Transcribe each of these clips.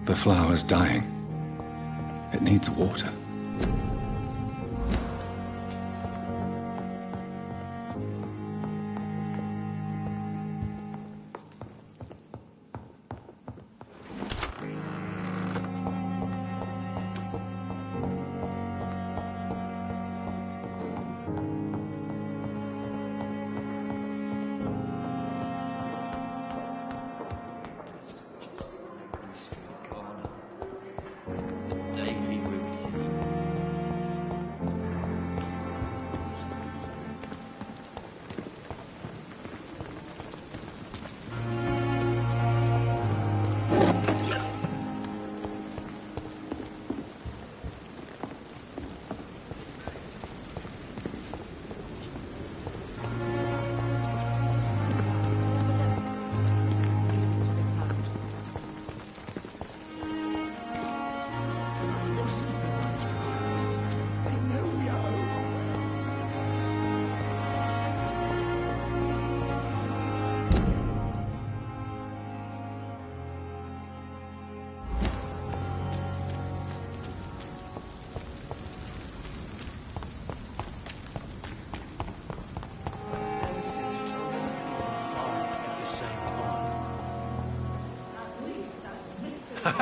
The flower's dying. It needs water.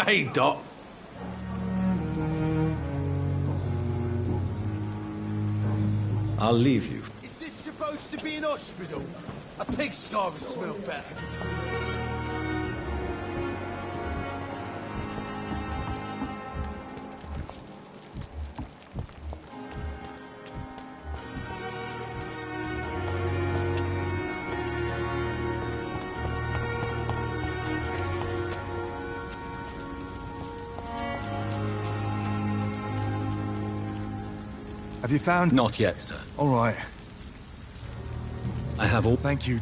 Hey, Doc. I'll leave you. Is this supposed to be an hospital? A pigsty would smell better. Have you found... Not yet, sir. All right. I have all... Thank you.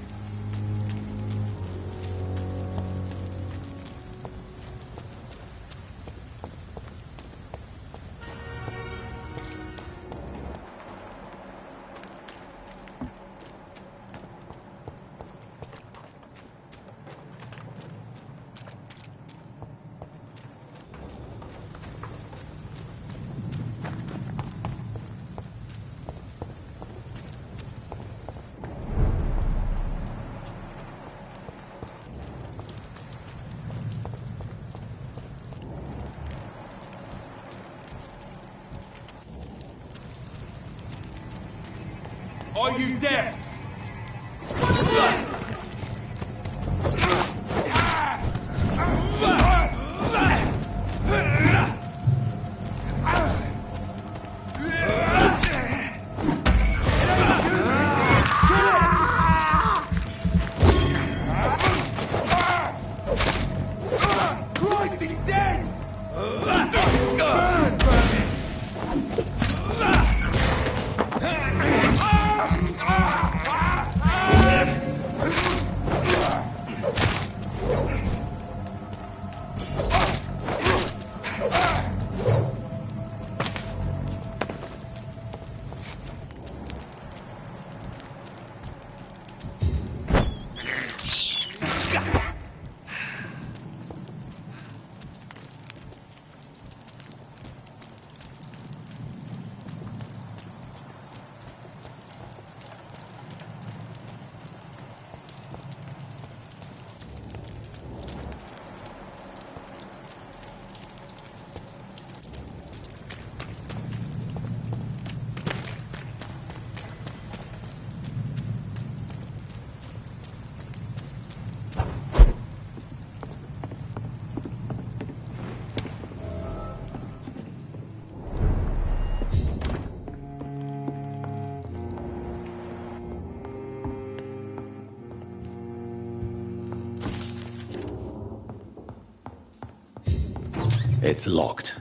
Are you deaf? Christ, he's dead! It's locked.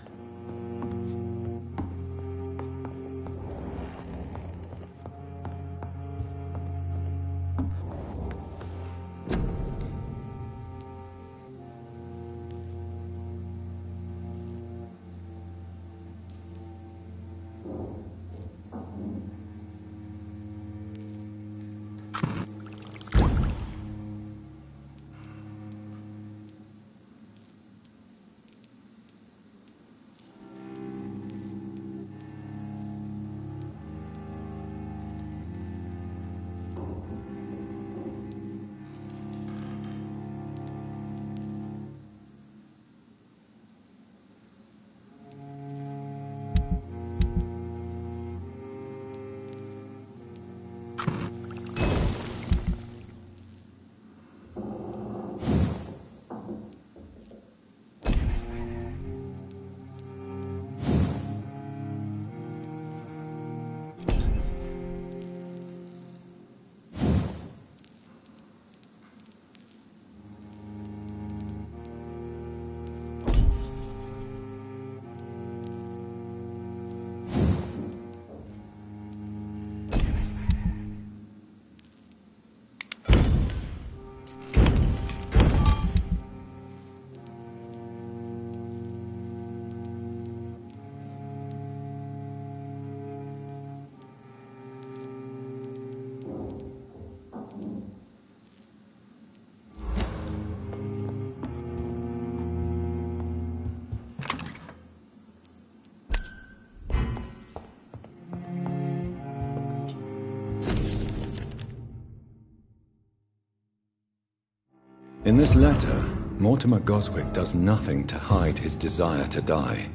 In this letter, Mortimer Goswick does nothing to hide his desire to die.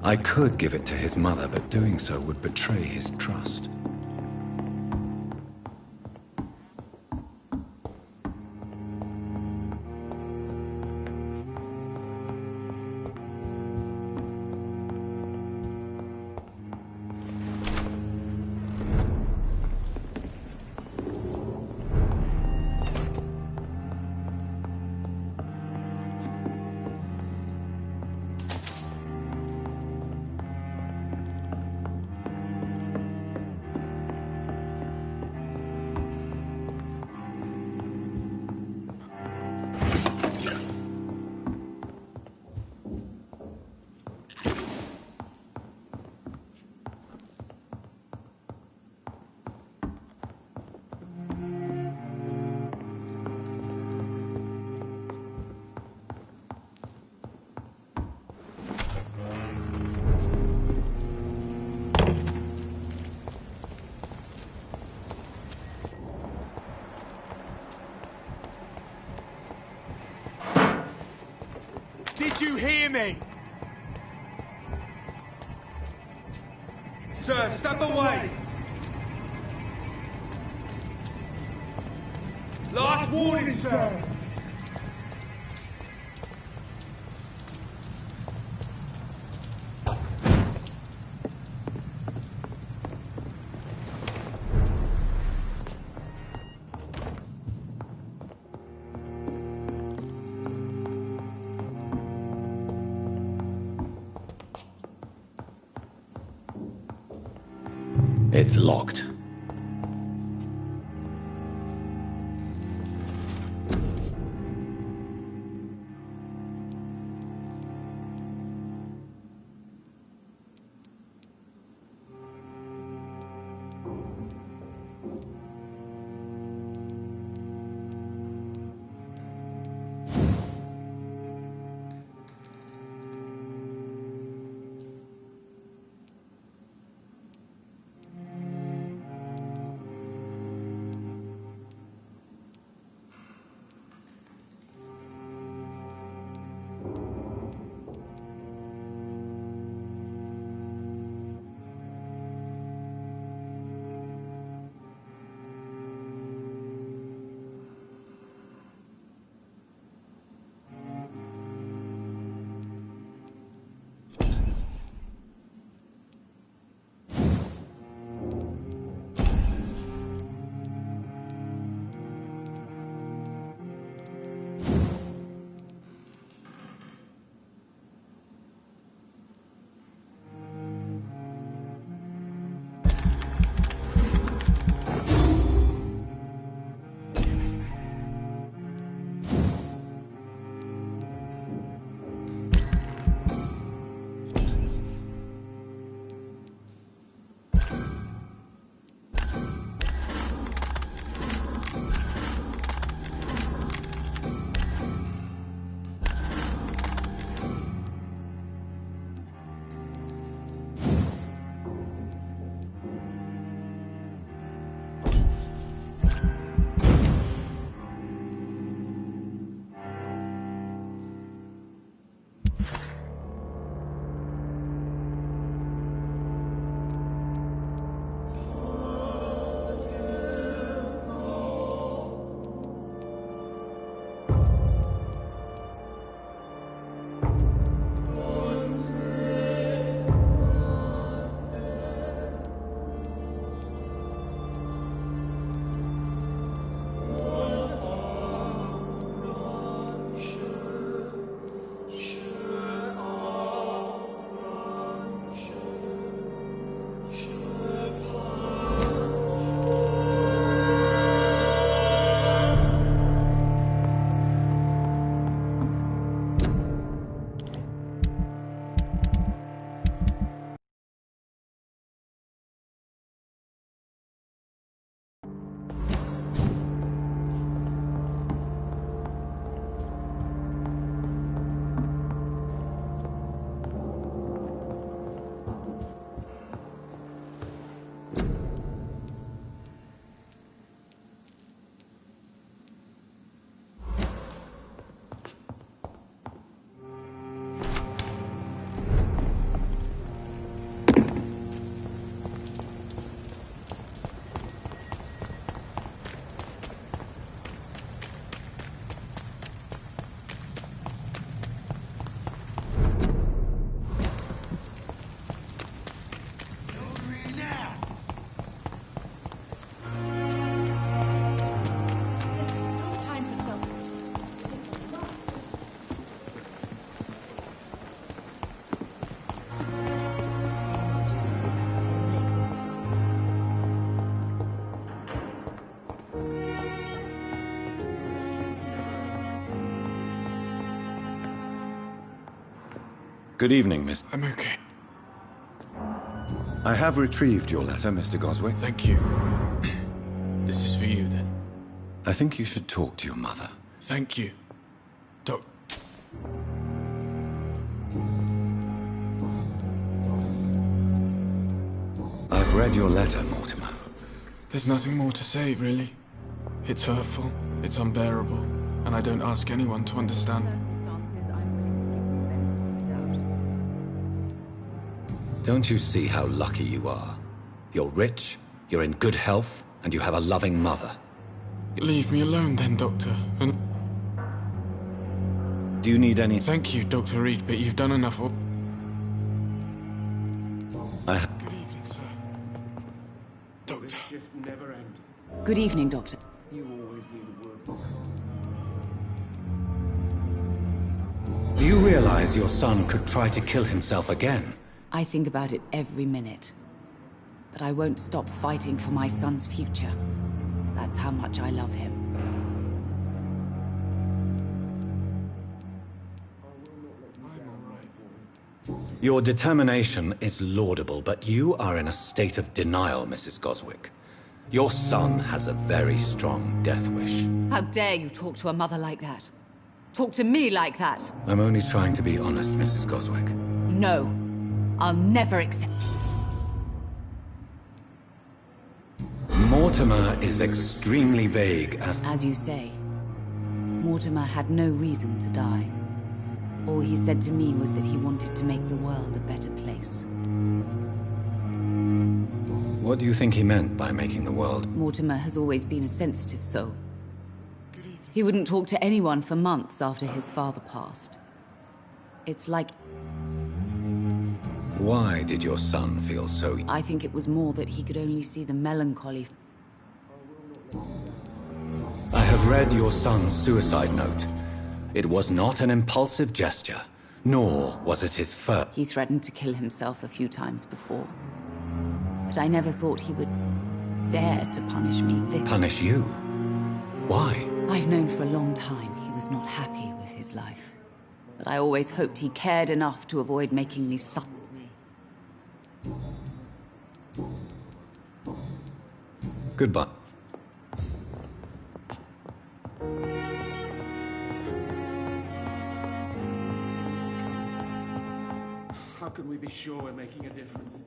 I could give it to his mother, but doing so would betray his trust. Did you hear me? Sir, step away! Last warning, sir! It's locked. Good evening, Miss. I'm okay. I have retrieved your letter, Mr. Goswick. Thank you. This is for you, then. I think you should talk to your mother. Thank you. Doc... I've read your letter, Mortimer. There's nothing more to say, really. It's hurtful, it's unbearable, and I don't ask anyone to understand. Don't you see how lucky you are? You're rich, you're in good health, and you have a loving mother. Leave me alone then, Doctor. And Do you need any... thank you, Dr. Reed, but you've done enough. Good evening, sir. Doctor. Shift never end. Good evening, Doctor. You always need a word. Do you realize your son could try to kill himself again? I think about it every minute. But I won't stop fighting for my son's future. That's how much I love him. Your determination is laudable, but you are in a state of denial, Mrs. Goswick. Your son has a very strong death wish. How dare you talk to a mother like that? Talk to me like that? I'm only trying to be honest, Mrs. Goswick. No. I'll never accept... Mortimer is extremely vague as... As you say, Mortimer had no reason to die. All he said to me was that he wanted to make the world a better place. What do you think he meant by making the world? Mortimer has always been a sensitive soul. He wouldn't talk to anyone for months after his father passed. It's like... Why did your son feel so... I think it was more that he could only see the melancholy... I have read your son's suicide note. It was not an impulsive gesture, nor was it his first... He threatened to kill himself a few times before. But I never thought he would dare to punish me this... Punish you? Why? I've known for a long time he was not happy with his life. But I always hoped he cared enough to avoid making me suffer. Goodbye. How can we be sure we're making a difference?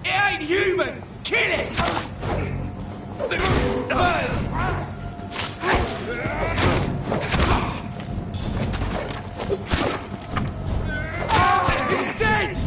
It ain't human! Kill it! He's dead!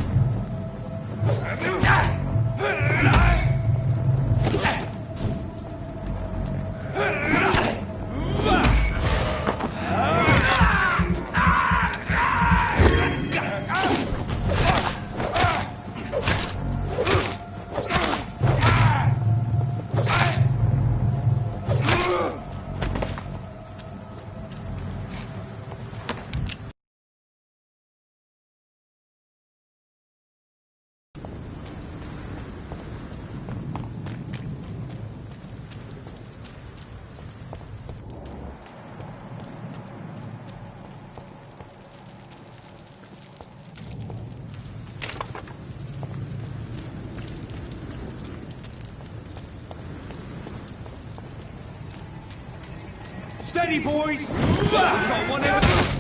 Steady, boys! Got one of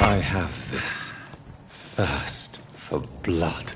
I have this thirst for blood.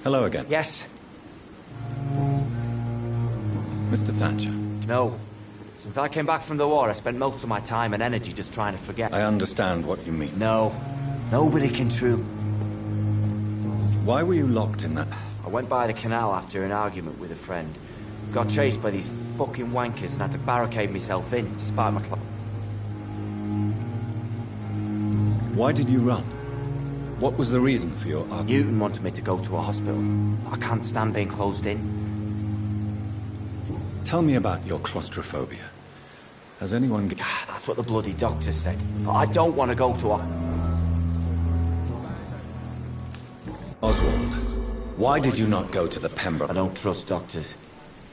Hello again. Yes. Mr. Thatcher. No. Since I came back from the war, I spent most of my time and energy just trying to forget. I understand what you mean. No. Nobody can truly... Why were you locked in that? I went by the canal after an argument with a friend. Got chased by these fucking wankers and had to barricade myself in, despite my Why did you run? What was the reason for your argument? Newton wanted me to go to a hospital. I can't stand being closed in. Tell me about your claustrophobia. Has anyone... That's what the bloody doctor said. But I don't want to go to a... Oswald, why did you not go to the Pembroke? I don't trust doctors.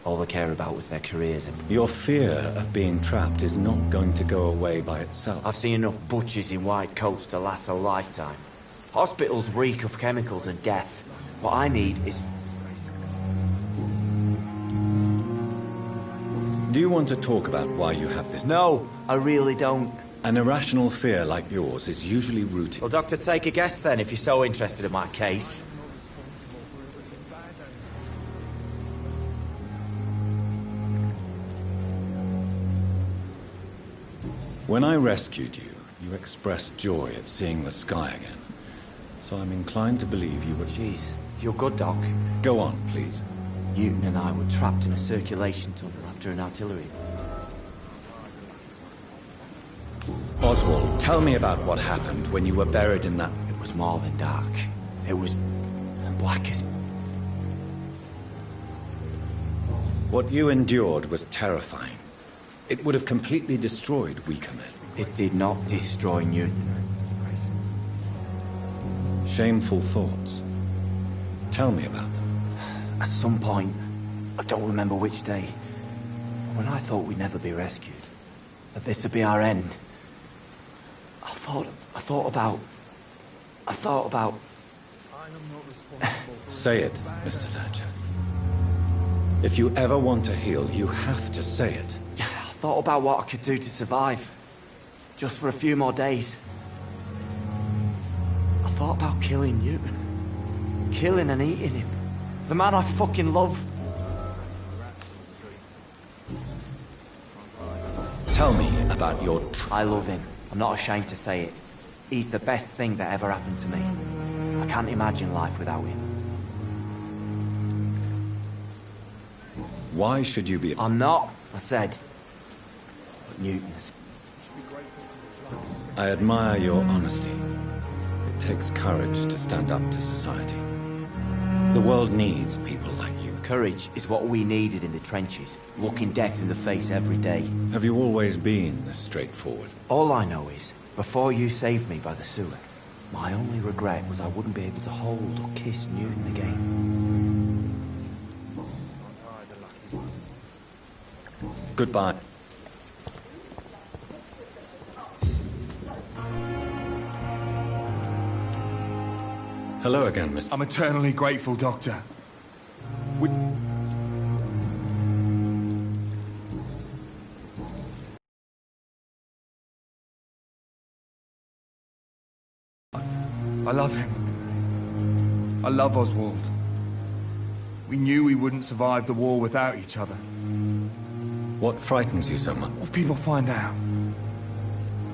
All they care about was their careers and... Your fear of being trapped is not going to go away by itself. I've seen enough butchers in white coats to last a lifetime. Hospitals reek of chemicals and death. What I need is... Do you want to talk about why you have this? No, I really don't. An irrational fear like yours is usually rooted... Well, Doctor, take a guess then, if you're so interested in my case. When I rescued you, you expressed joy at seeing the sky again. So I'm inclined to believe you were... Jeez, you're good, Doc. Go on, please. Newton and I were trapped in a circulation tunnel after an artillery. Oswald, tell me about what happened when you were buried in that... It was more than dark. It was black as... What you endured was terrifying. It would have completely destroyed weaker men. It did not destroy Newton. Shameful thoughts. Tell me about them. At some point, I don't remember which day, when I thought we'd never be rescued, that this would be our end, I thought about... Say it, Mr. Thatcher. If you ever want to heal, you have to say it. I thought about what I could do to survive, just for a few more days. I thought about killing Newton. Killing and eating him. The man I fucking love. Tell me about your... I love him. I'm not ashamed to say it. He's the best thing that ever happened to me. I can't imagine life without him. Why should you be... I'm not, I said. But Newton's... I admire your honesty. It takes courage to stand up to society. The world needs people like you. Courage is what we needed in the trenches, looking death in the face every day. Have you always been this straightforward? All I know is, before you saved me by the sewer, my only regret was I wouldn't be able to hold or kiss Newton again. Goodbye. Hello again, Mr. I'm eternally grateful, Doctor. I love him. I love Oswald. We knew we wouldn't survive the war without each other. What frightens you so much? What if people find out?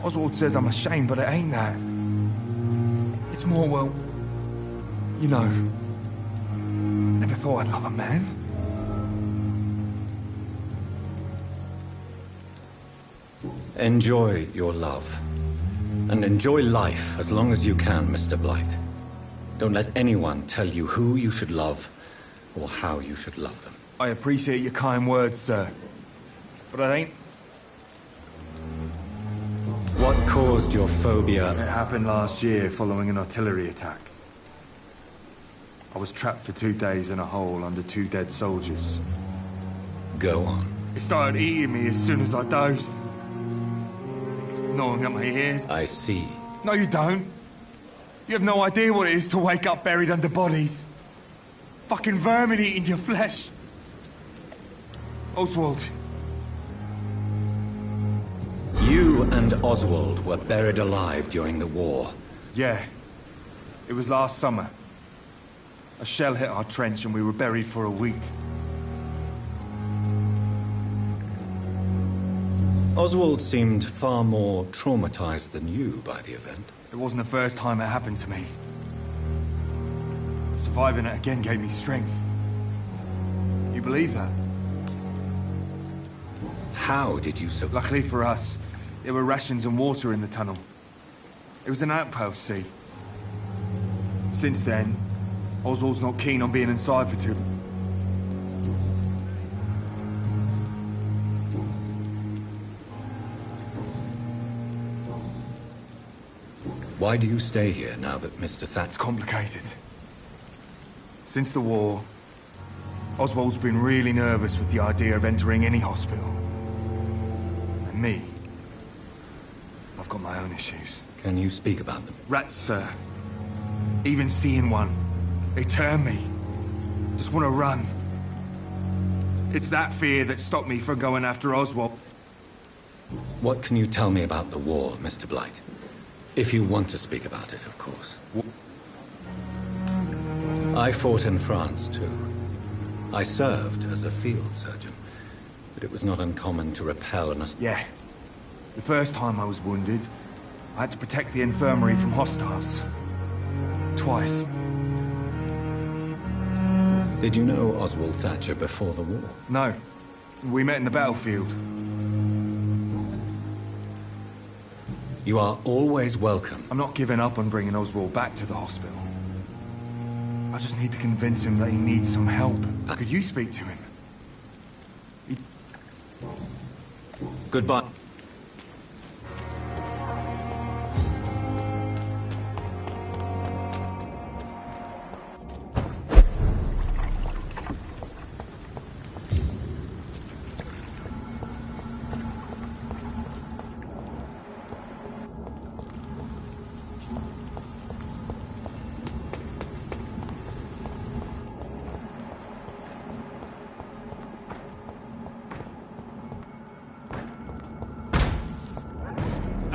Oswald says I'm ashamed, but it ain't that. It's more, well, you know, never thought I'd love a man. Enjoy your love. And enjoy life as long as you can, Mr. Blight. Don't let anyone tell you who you should love or how you should love them. I appreciate your kind words, sir. But I ain't... What caused your phobia? It happened last year following an artillery attack. I was trapped for 2 days in a hole under 2 dead soldiers. Go on. It started eating me as soon as I dozed. Gnawing at my ears. I see. No, you don't. You have no idea what it is to wake up buried under bodies. Fucking vermin eating your flesh. Oswald. You and Oswald were buried alive during the war. Yeah. It was last summer. A shell hit our trench and we were buried for a week. Oswald seemed far more traumatized than you by the event. It wasn't the first time it happened to me. Surviving it again gave me strength. You believe that? How did you so... Luckily for us, there were rations and water in the tunnel. It was an outpost, see? Since then, Oswald's not keen on being inside for too... Why do you stay here now that Mr. Thatch... It's complicated. Since the war, Oswald's been really nervous with the idea of entering any hospital. And me, I've got my own issues. Can you speak about them? Rats, sir. Even seeing one, they turn me. Just want to run. It's that fear that stopped me from going after Oswald. What can you tell me about the war, Mr. Blight? If you want to speak about it, of course. I fought in France, too. I served as a field surgeon, but it was not uncommon to repel an... Yeah. The first time I was wounded, I had to protect the infirmary from hostiles. Twice. Did you know Oswald Thatcher before the war? No. We met in the battlefield. You are always welcome. I'm not giving up on bringing Oswald back to the hospital. I just need to convince him that he needs some help. Could you speak to him? Goodbye.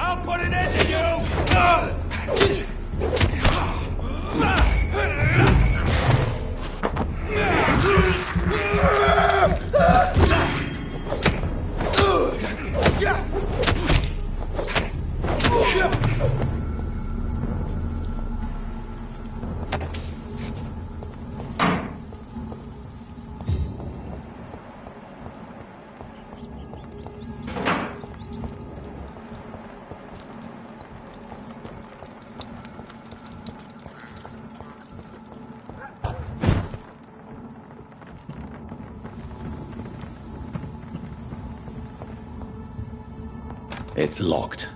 I'll put an end to you! It's locked.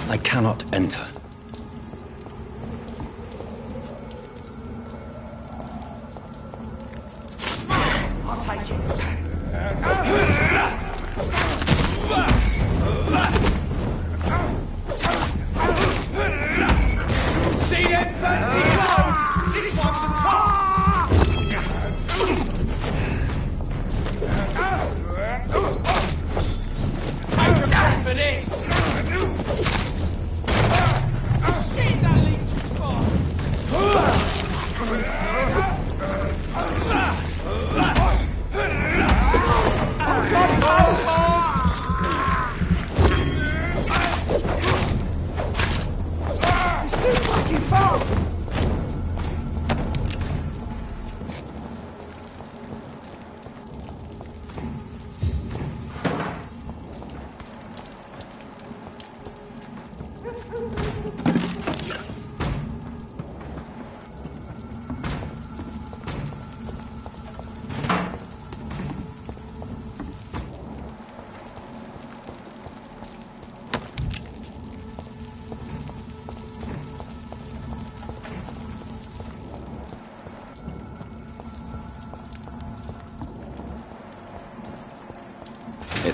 I cannot enter. I'll take it. See them fancy clothes? This one's a top! Take a shot for this!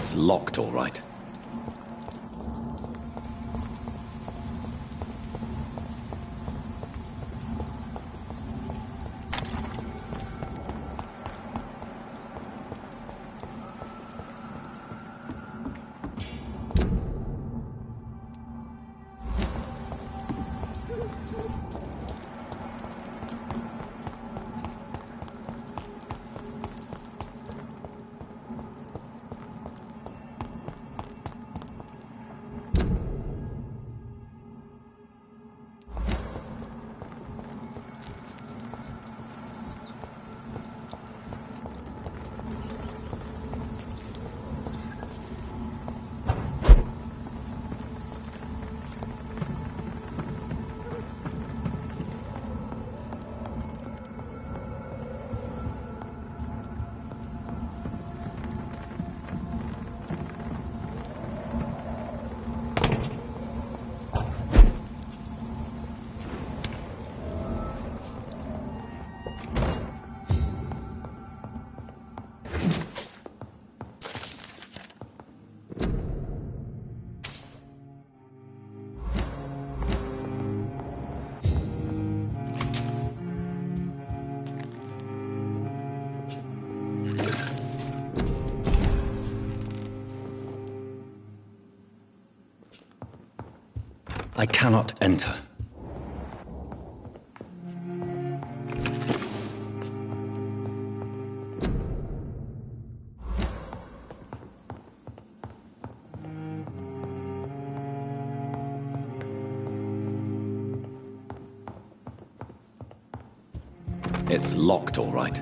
It's locked, all right. I cannot enter. It's locked, all right.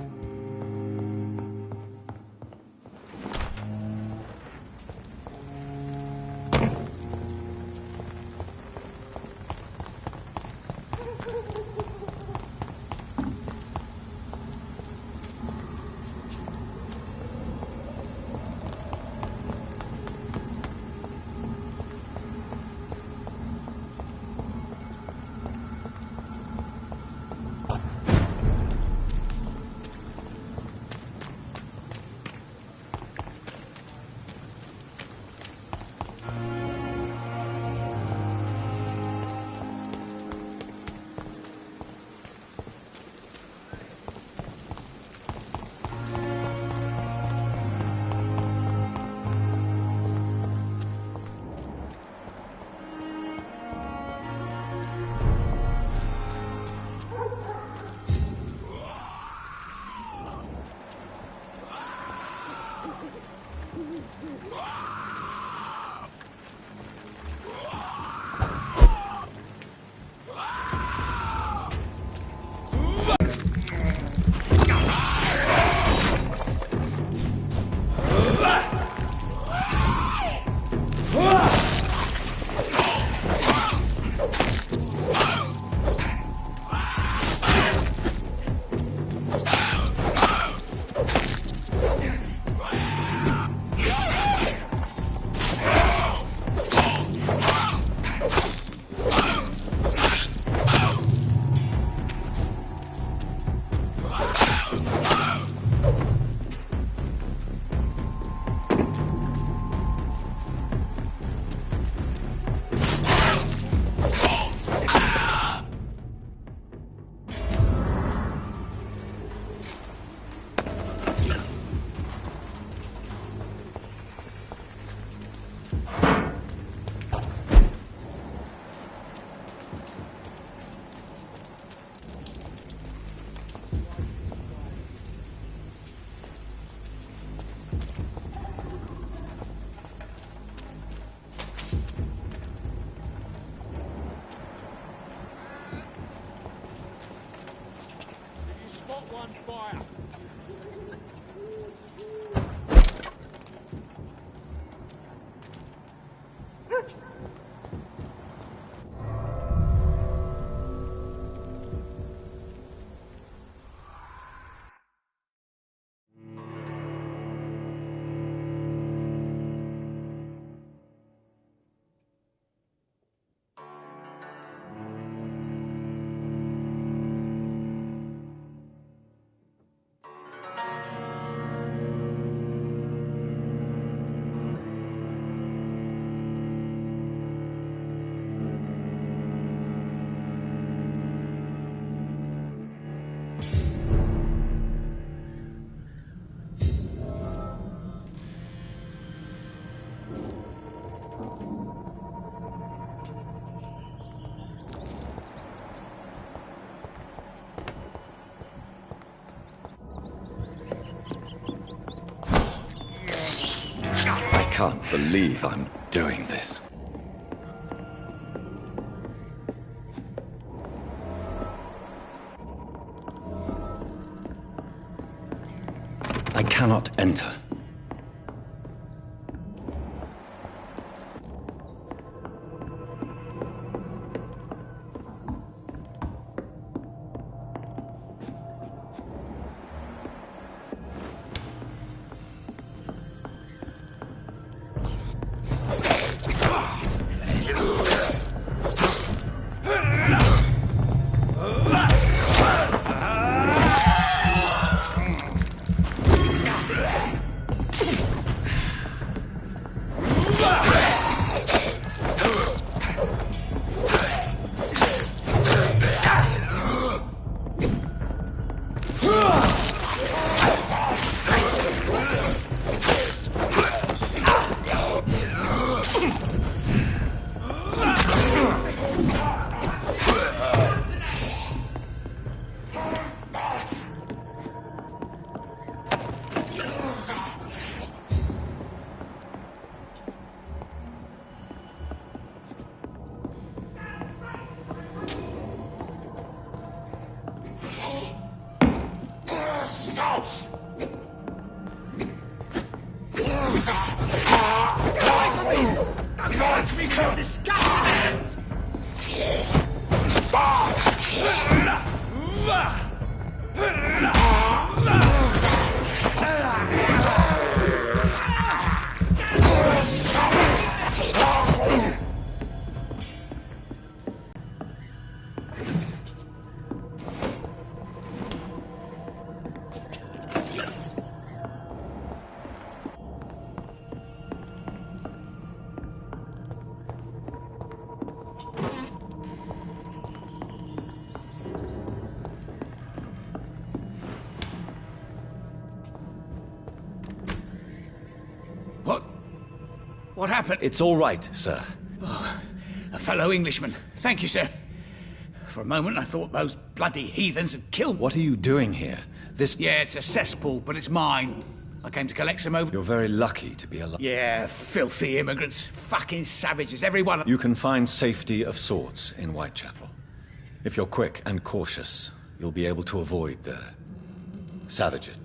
can't believe I'm doing this. I cannot enter. What happened? It's all right, sir. Oh, a fellow Englishman. Thank you, sir. For a moment, I thought those bloody heathens had killed me. What are you doing here? This... Yeah, it's a cesspool, but it's mine. I came to collect some over... You're very lucky to be alive. Yeah, filthy immigrants. Fucking savages, every one of them. You can find safety of sorts in Whitechapel. If you're quick and cautious, you'll be able to avoid the... savages.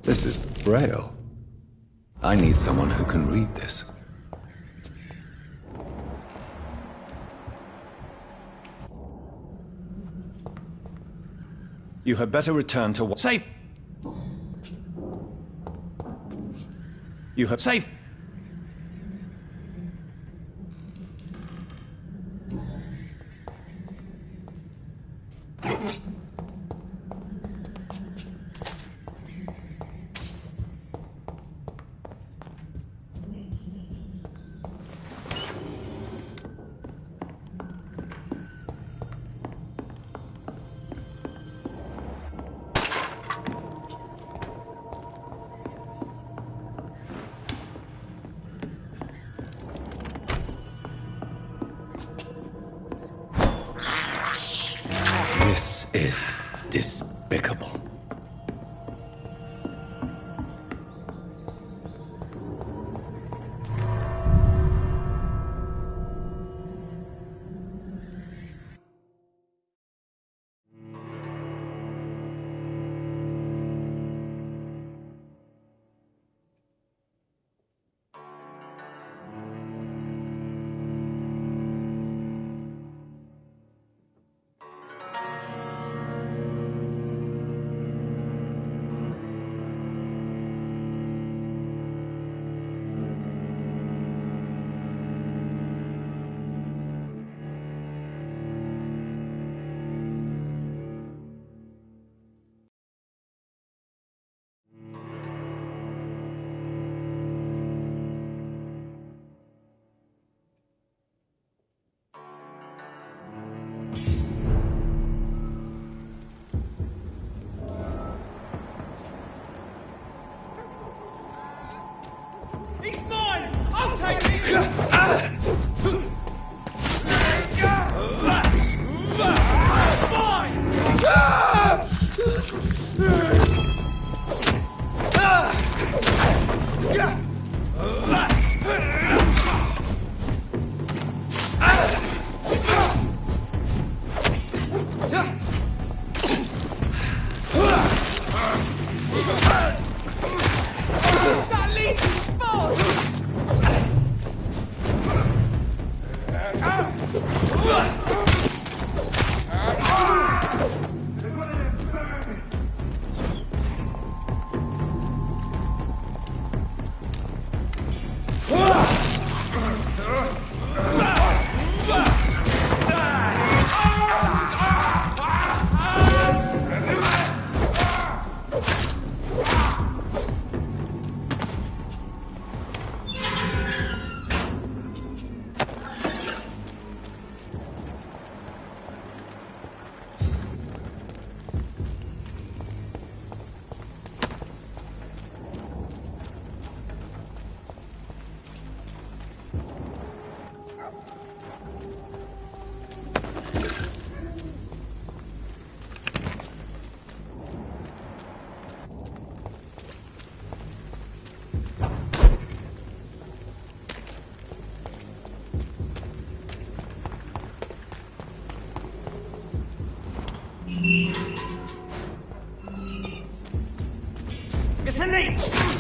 This is Braille. I need someone who can read this. You had better return to... Safe! You have... Safe! This is despicable. Mr. Leach!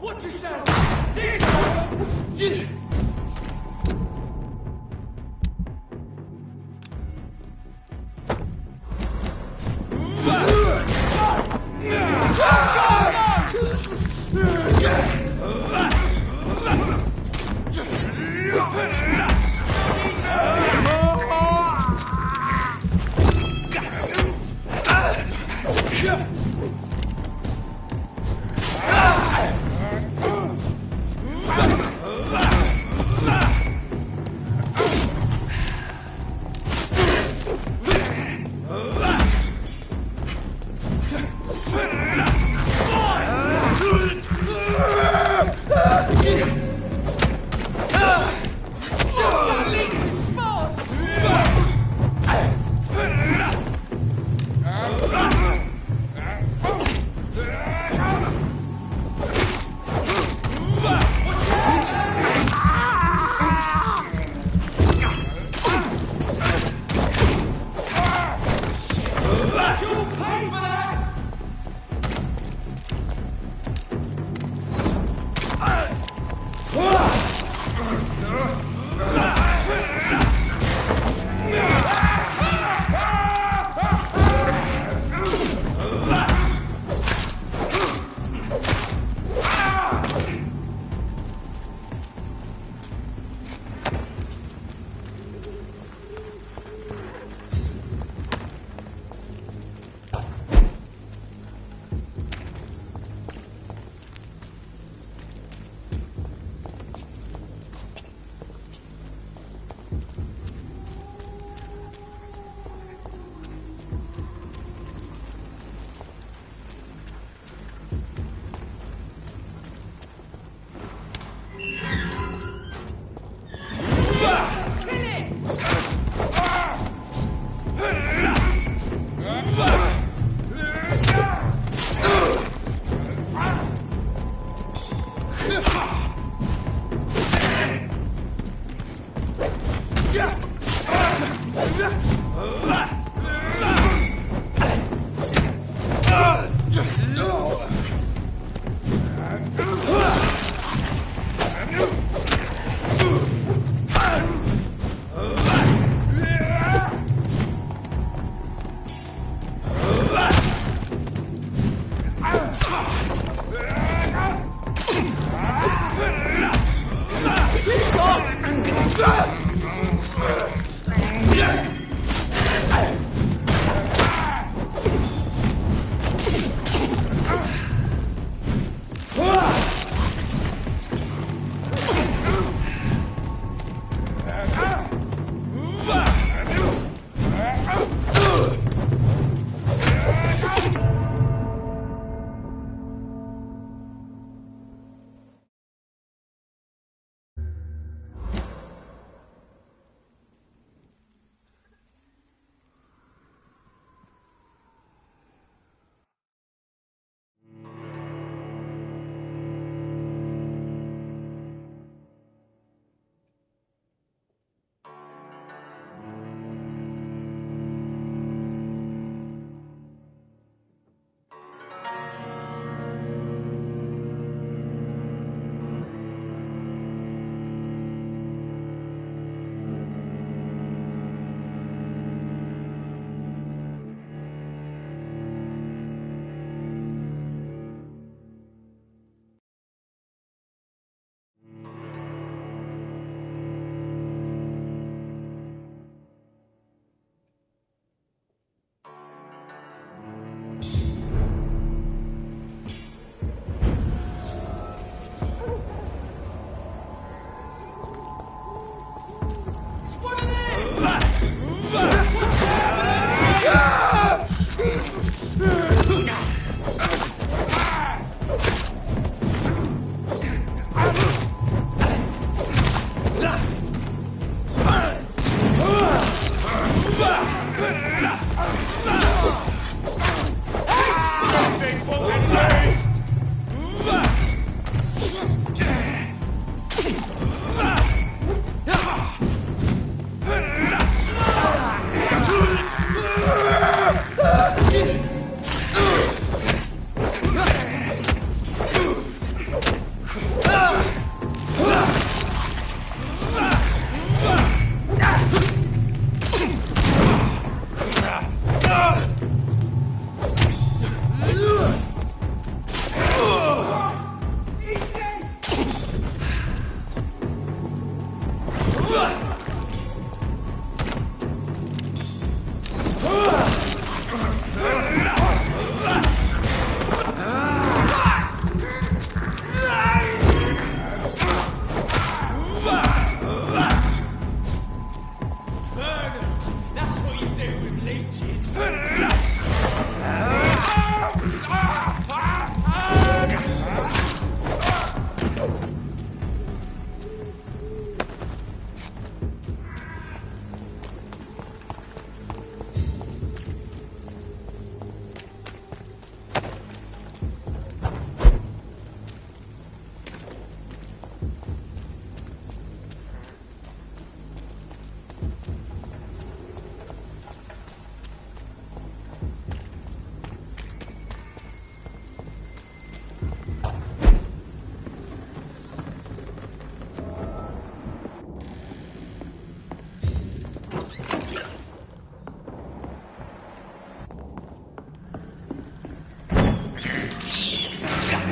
What to say? This!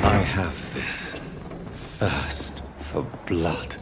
I have this thirst for blood.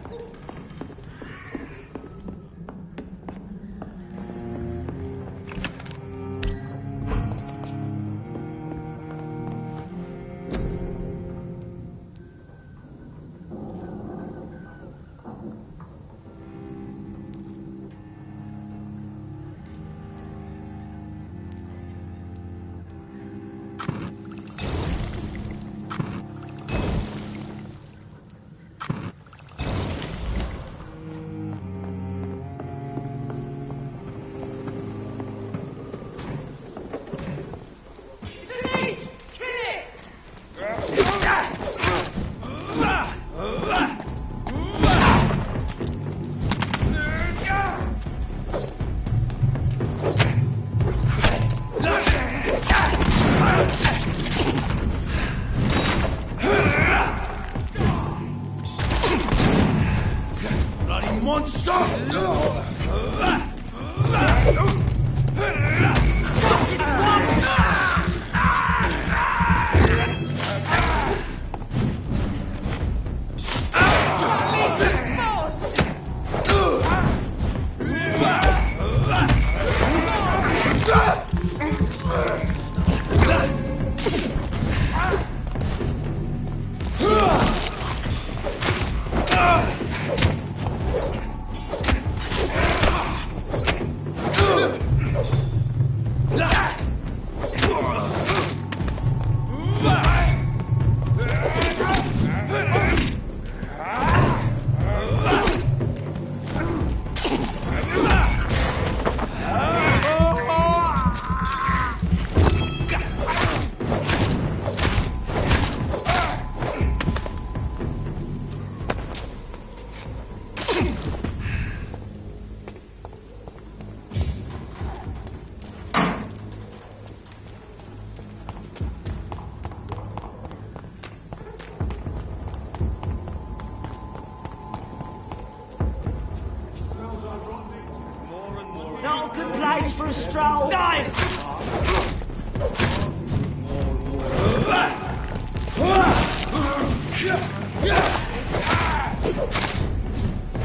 the place for a stroll. Die!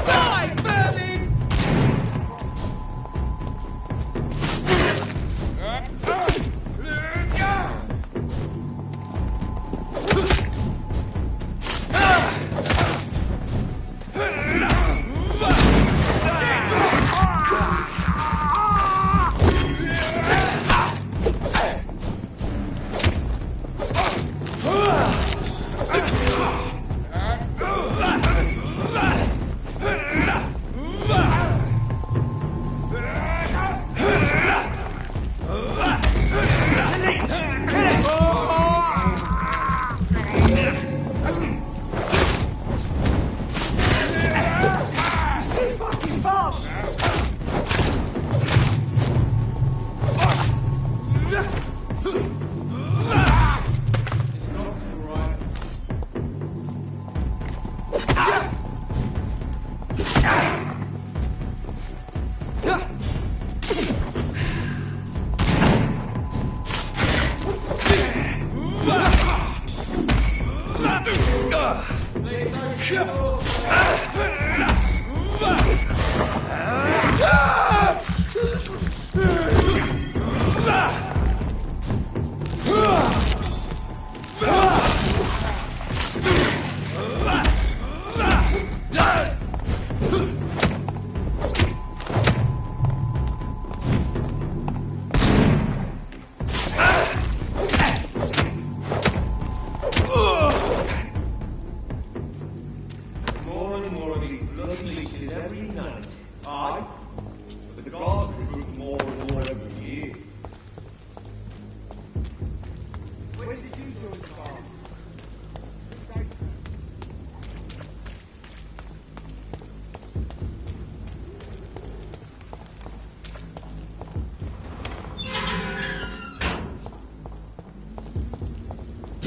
Die, vermin!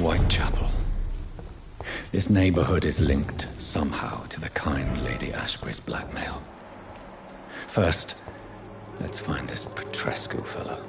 Whitechapel. This neighborhood is linked somehow to the kind Lady Ashbury's blackmail. First, let's find this Petrescu fellow.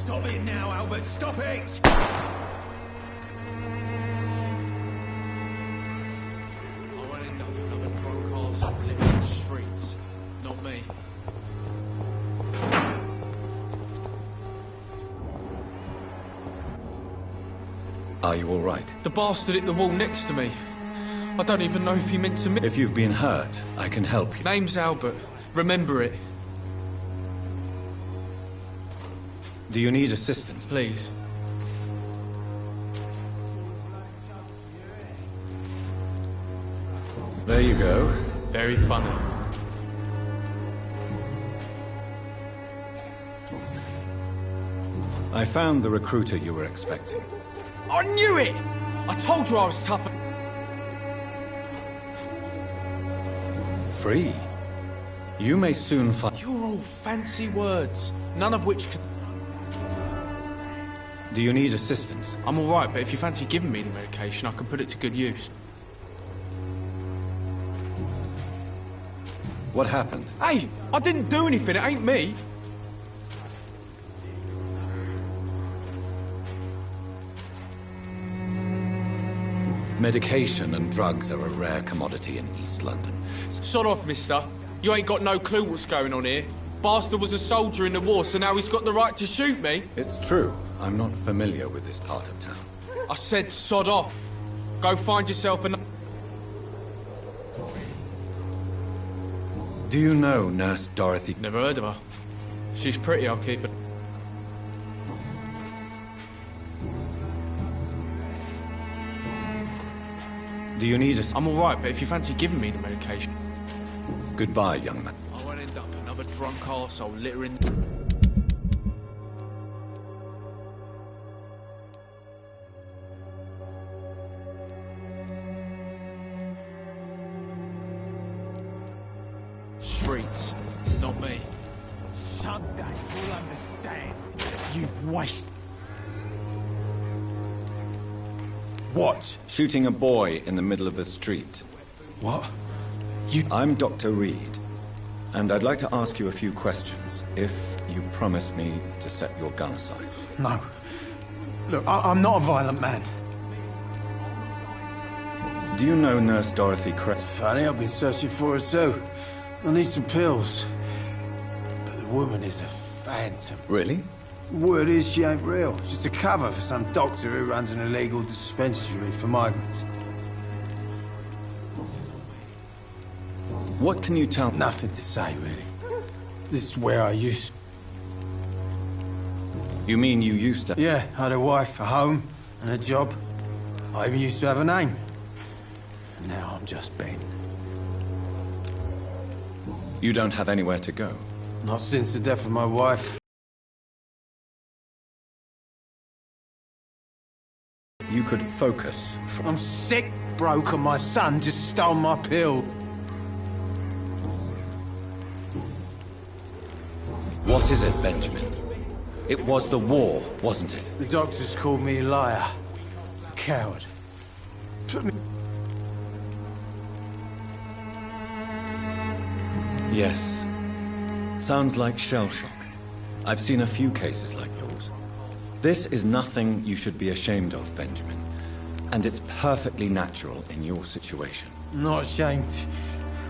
Stop it now, Albert! Stop it! I won't end up with another drunk arse living in the streets. Not me. Are you all right? The bastard hit the wall next to me. I don't even know if he meant to... If you've been hurt, I can help you. Name's Albert. Remember it. Do you need assistance? Please. There you go. Very funny. I found the recruiter you were expecting. I knew it! I told you I was tougher. Free? You may soon find... You're all fancy words, none of which can... Do you need assistance? I'm all right, but if you fancy giving me the medication, I can put it to good use. What happened? Hey, I didn't do anything, it ain't me. Medication and drugs are a rare commodity in East London. Sod off, mister. You ain't got no clue what's going on here. Bastard was a soldier in the war, so now he's got the right to shoot me. It's true. I'm not familiar with this part of town. I said sod off. Go find yourself an... Do you know Nurse Dorothy? Never heard of her. She's pretty, I'll keep it. Do you need a... I'm alright, but if you fancy giving me the medication... Goodbye, young man. I won't end up another drunk arsehole littering... streets, not me. Someday you'll understand. You've wasted... What? Shooting a boy in the middle of the street. What? I'm Dr. Reed, and I'd like to ask you a few questions, if you promise me to set your gun aside. No. Look, I'm not a violent man. Do you know Nurse Dorothy Craig? Funny, I've been searching for her too. I need some pills. But the woman is a phantom. Really? Word is she ain't real. She's a cover for some doctor who runs an illegal dispensary for migrants. What can you tell me? Nothing to say, really. This is where I used... You mean you used to... Yeah, I had a wife, a home, and a job. I even used to have a name. And now I'm just Ben. You don't have anywhere to go? Not since the death of my wife. You could focus from... I'm sick, broke, and my son just stole my pill. What is it, Benjamin? It was the war, wasn't it? The doctors called me a liar. A coward. Put me... Yes. Sounds like shell shock. I've seen a few cases like yours. This is nothing you should be ashamed of, Benjamin. And it's perfectly natural in your situation. I'm not ashamed.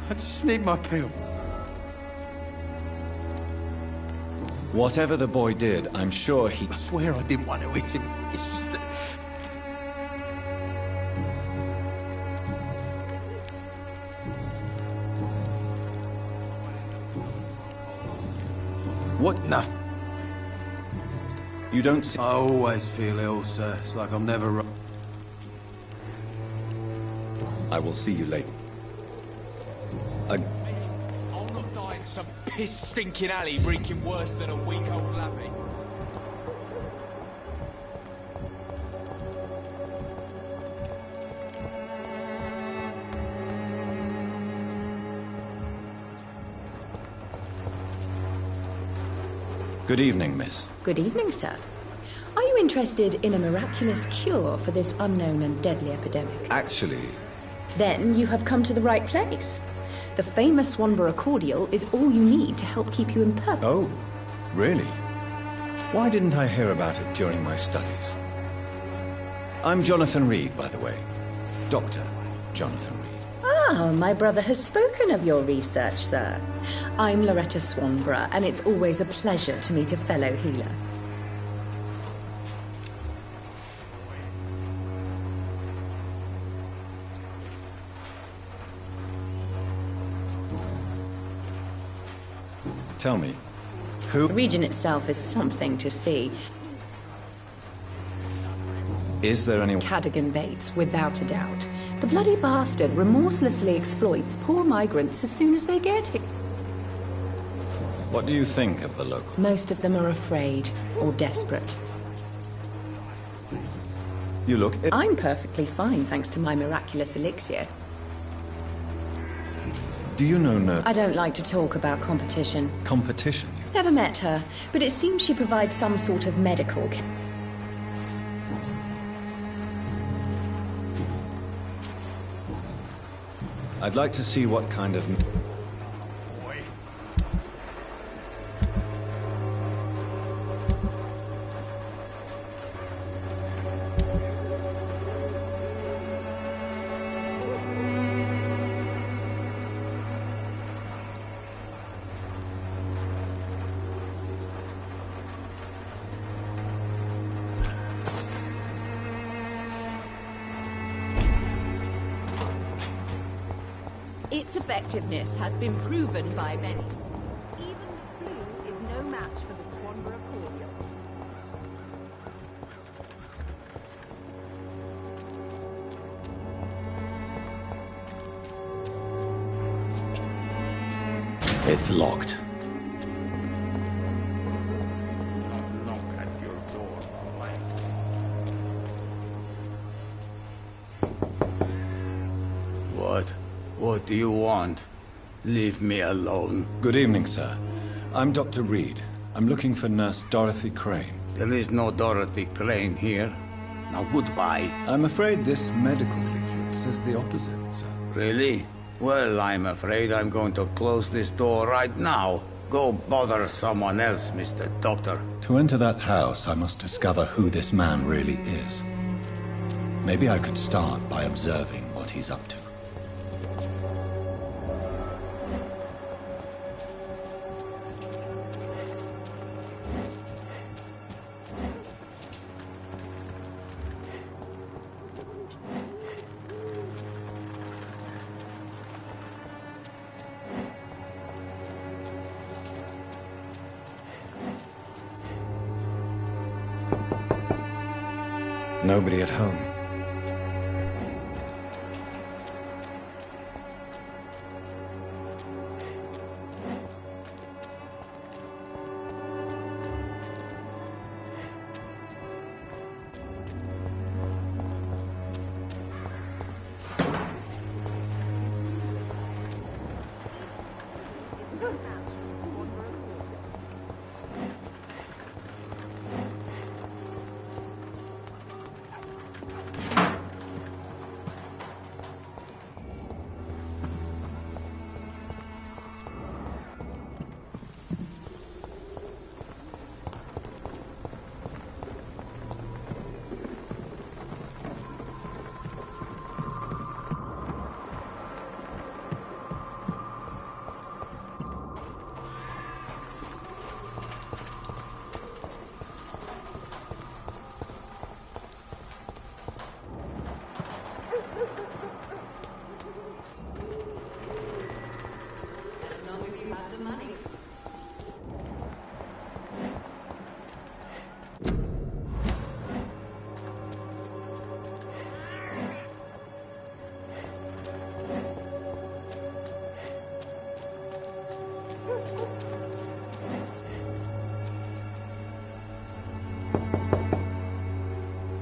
I just need my pill. Whatever the boy did, I'm sure he... I swear I didn't want to hit him. It's just that... What? Nothing. You don't see... I always feel ill, sir. It's like I'm never right. I will see you later. I'll not die in some piss-stinking alley reeking worse than a week-old lappy. Good evening, miss. Good evening, sir. Are you interested in a miraculous cure for this unknown and deadly epidemic? Actually... Then you have come to the right place. The famous Swanborough cordial is all you need to help keep you in perfect... Oh, really? Why didn't I hear about it during my studies? I'm Jonathan Reed, by the way. Dr. Jonathan Reed. Ah, my brother has spoken of your research, sir. I'm Loretta Swanborough, and it's always a pleasure to meet a fellow healer. Tell me, who... The region itself is something to see. Is there anyone... Cadogan Bates, without a doubt. The bloody bastard remorselessly exploits poor migrants as soon as they get here. What do you think of the local... Most of them are afraid or desperate. You look... I'm perfectly fine, thanks to my miraculous elixir. Do you know Nurse... I don't like to talk about competition. Competition, you... Never met her, but it seems she provides some sort of medical care. I'd like to see what kind of... Its effectiveness has been proven by many. Even the flu is no match for the Swanborough cordial. It's locked. Knock at your door, boy. What do you want? Leave me alone. Good evening, sir. I'm Dr. Reed. I'm looking for Nurse Dorothy Crane. There is no Dorothy Crane here. Now goodbye. I'm afraid this medical leaflet says the opposite, sir. Really? Well, I'm afraid I'm going to close this door right now. Go bother someone else, Mr. Doctor. To enter that house, I must discover who this man really is. Maybe I could start by observing what he's up to. Nobody at home.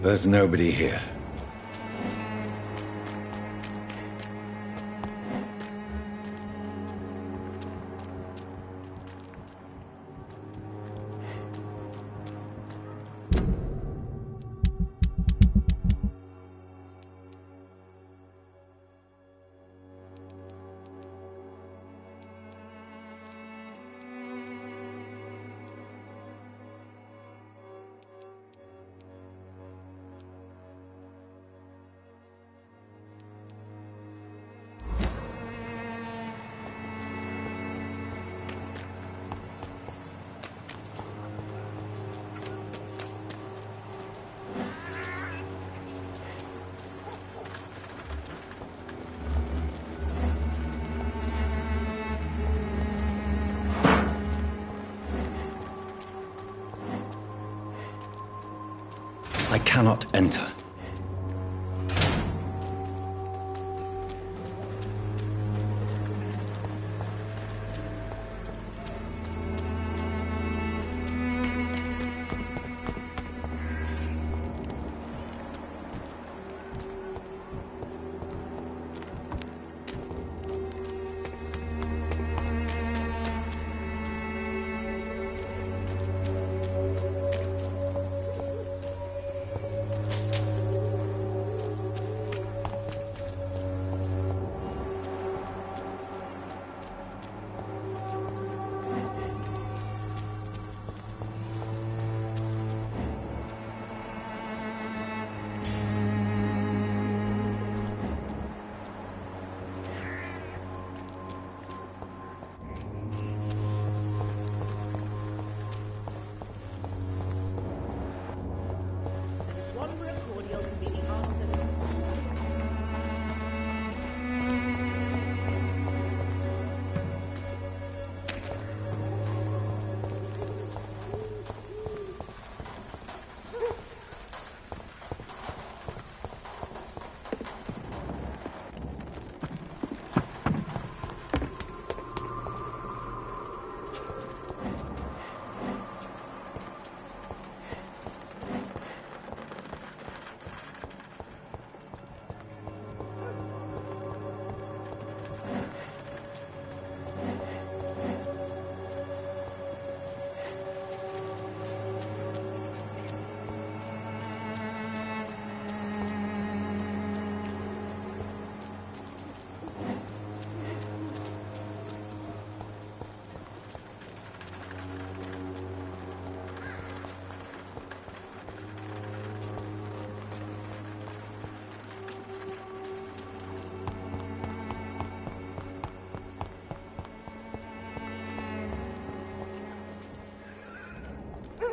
There's nobody here. I cannot enter.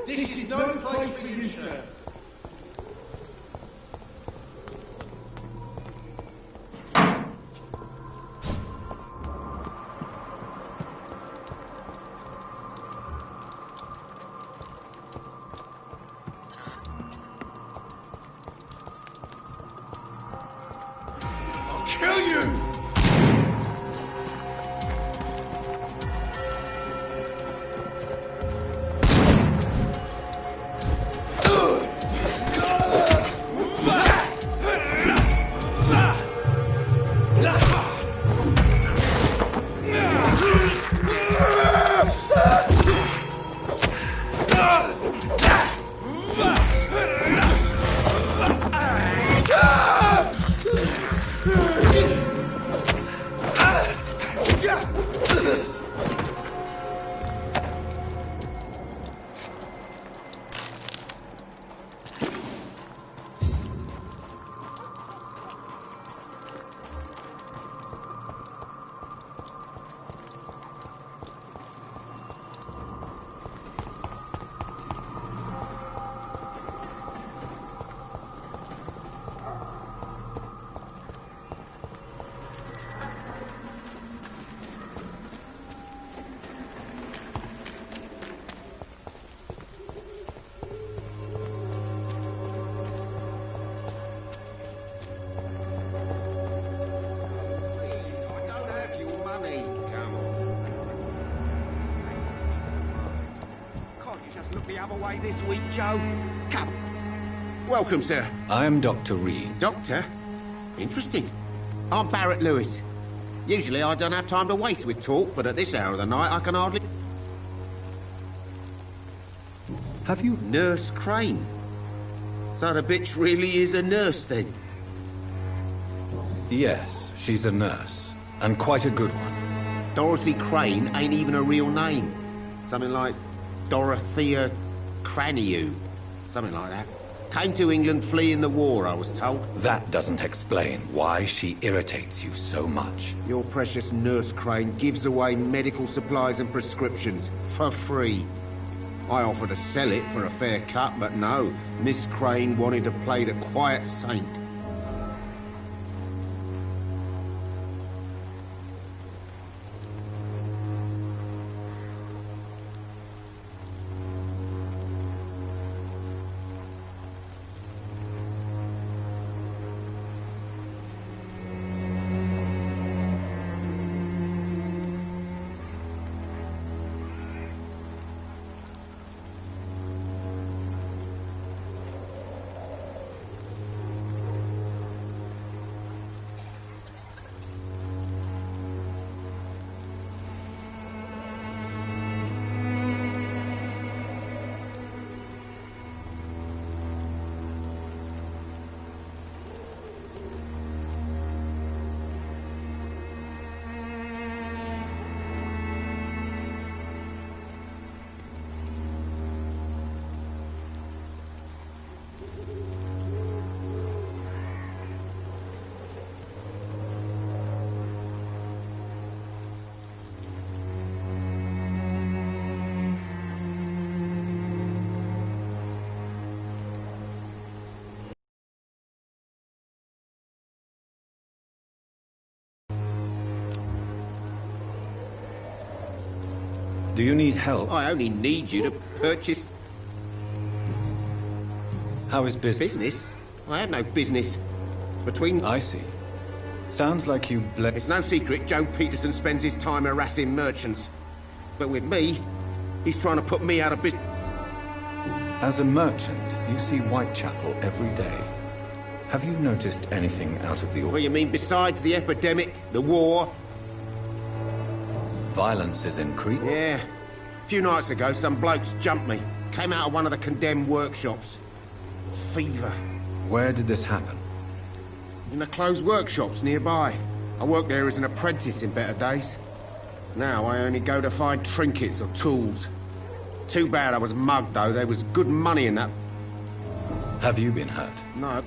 This is no place for you, sir. I'll kill you! The other way this week, Joe. Come. Welcome, sir. I am Dr. Reed. Doctor? Interesting. I'm Barrett Lewis. Usually I don't have time to waste with talk, but at this hour of the night I can hardly... Have you... Nurse Crane. So the bitch really is a nurse, then? Yes, she's a nurse. And quite a good one. Dorothy Crane ain't even a real name. Something like Dorothea Craniu. Something like that. Came to England fleeing the war, I was told. That doesn't explain why she irritates you so much. Your precious Nurse Crane gives away medical supplies and prescriptions for free. I offered to sell it for a fair cut, but no. Miss Crane wanted to play the quiet saint. Do you need help? I only need you to purchase... How is business? Business? I have no business. Between... I see. Sounds like you It's no secret Joe Peterson spends his time harassing merchants. But with me, he's trying to put me out of business. As a merchant, you see Whitechapel every day. Have you noticed anything out of the ordinary? What you mean besides the epidemic, the war? Violence is increasing? Yeah. A few nights ago, some blokes jumped me. Came out of one of the condemned workshops. Fever. Where did this happen? In the closed workshops nearby. I worked there as an apprentice in better days. Now I only go to find trinkets or tools. Too bad I was mugged, though. There was good money in that. Have you been hurt? No.